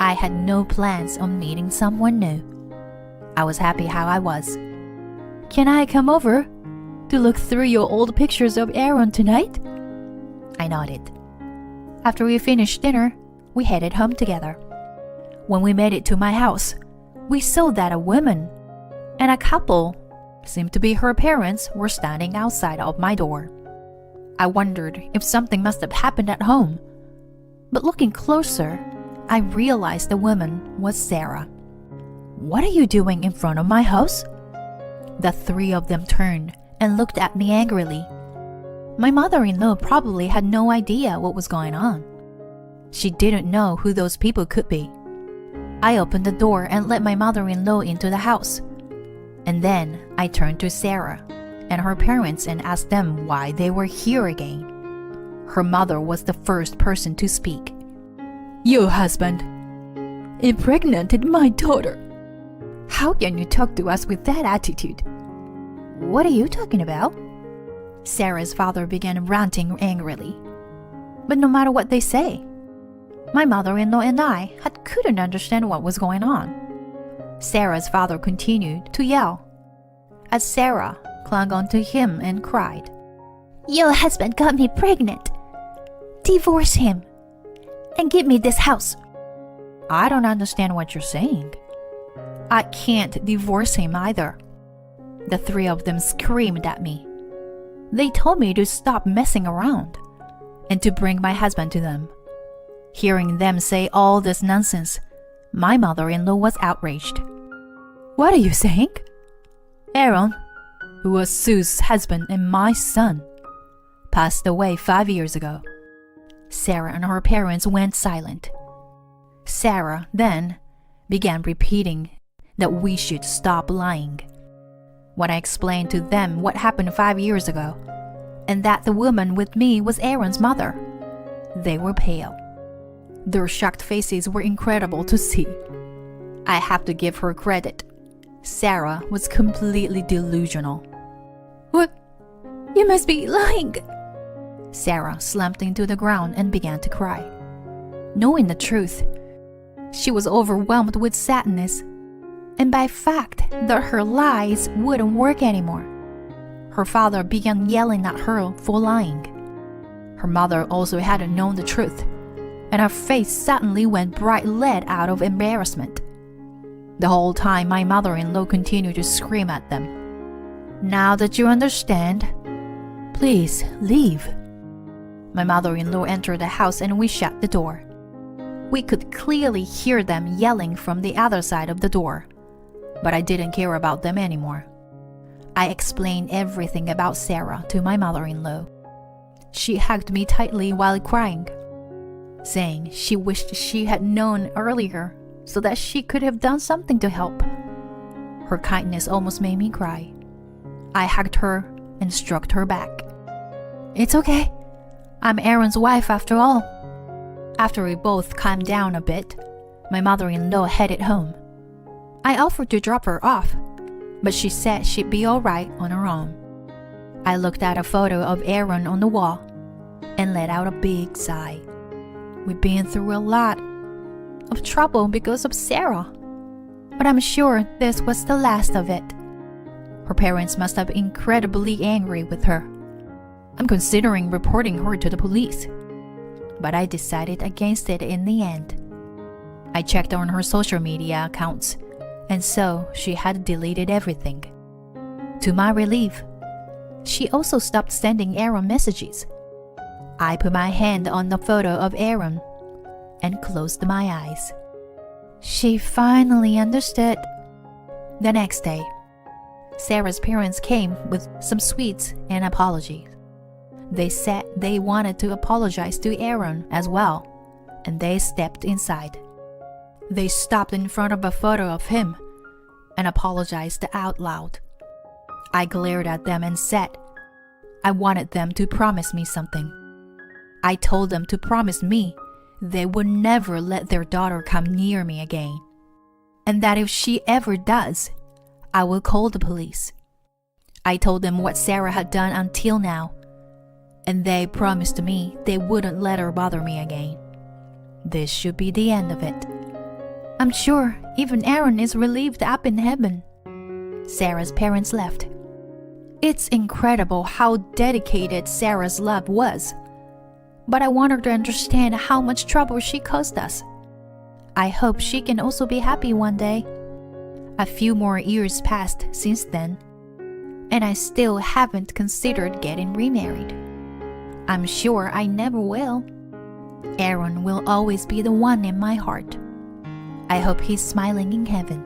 I had no plans on meeting someone new. I was happy how I was. Can I come over to look through your old pictures of Aaron tonight? I nodded. After we finished dinner, we headed home together. When we made it to my house, we saw that a woman and a couple, seemed to be her parents, were standing outside of my door. I wondered if something must have happened at home, but looking closer, I realized the woman was Sarah. What are you doing in front of my house? The three of them turned and looked at me angrily. My mother-in-law probably had no idea what was going on. She didn't know who those people could be. I opened the door and let my mother-in-law into the house. And then I turned to Sarah and her parents and asked them why they were here again. Her mother was the first person to speak. Your husband impregnated my daughter. How can you talk to us with that attitude? What are you talking about? Sarah's father began ranting angrily. But no matter what they say, my mother-in-law and I couldn't understand what was going on. Sarah's father continued to yell, as Sarah clung onto him and cried, Your husband got me pregnant. Divorce him and give me this house. I don't understand what you're saying. I can't divorce him either. The three of them screamed at me. They told me to stop messing around and to bring my husband to them. Hearing them say all this nonsense, my mother-in-law was outraged. What are you saying? Aaron, who was Sue's husband and my son, passed away 5 years ago. Sarah and her parents went silent. Sarah then began repeating that we should stop lying. When I explained to them what happened 5 years ago, and that the woman with me was Aaron's mother, they were pale. Their shocked faces were incredible to see. I have to give her credit. Sarah was completely delusional. What? You must be lying. Sarah slumped into the ground and began to cry. Knowing the truth, she was overwhelmed with sadness, and by the fact that her lies wouldn't work anymore. Her father began yelling at her for lying. Her mother also hadn't known the truth, and her face suddenly went bright red out of embarrassment. The whole time my mother-in-law continued to scream at them. Now that you understand, please leave. My mother-in-law entered the house and we shut the door. We could clearly hear them yelling from the other side of the door, but I didn't care about them anymore. I explained everything about Sarah to my mother-in-law. She hugged me tightly while crying, saying she wished she had known earlier so that she could have done something to help. Her kindness almost made me cry. I hugged her and stroked her back. It's okay. I'm Aaron's wife after all. After we both calmed down a bit, my mother-in-law headed home. I offered to drop her off, but she said she'd be all right on her own. I looked at a photo of Aaron on the wall and let out a big sigh. We've been through a lot of trouble because of Sarah, but I'm sure this was the last of it. Her parents must have been incredibly angry with her. I'm considering reporting her to the police, but I decided against it in the end. I checked on her social media accounts, and so she had deleted everything. To my relief, she also stopped sending Aaron messages. I put my hand on the photo of Aaron and closed my eyes. She finally understood. The next day, Sarah's parents came with some sweets and apologies. They said they wanted to apologize to Aaron as well, and they stepped inside. They stopped in front of a photo of him and apologized out loud. I glared at them and said I wanted them to promise me something. I told them to promise me they would never let their daughter come near me again, and that if she ever does, I will call the police. I told them what Sarah had done until now, and they promised me they wouldn't let her bother me again. This should be the end of it. I'm sure even Aaron is relieved up in heaven. Sarah's parents left. It's incredible how dedicated Sarah's love was, but I want her to understand how much trouble she caused us. I hope she can also be happy one day. A few more years passed since then, and I still haven't considered getting remarried. I'm sure I never will. Aaron will always be the one in my heart. I hope he's smiling in heaven.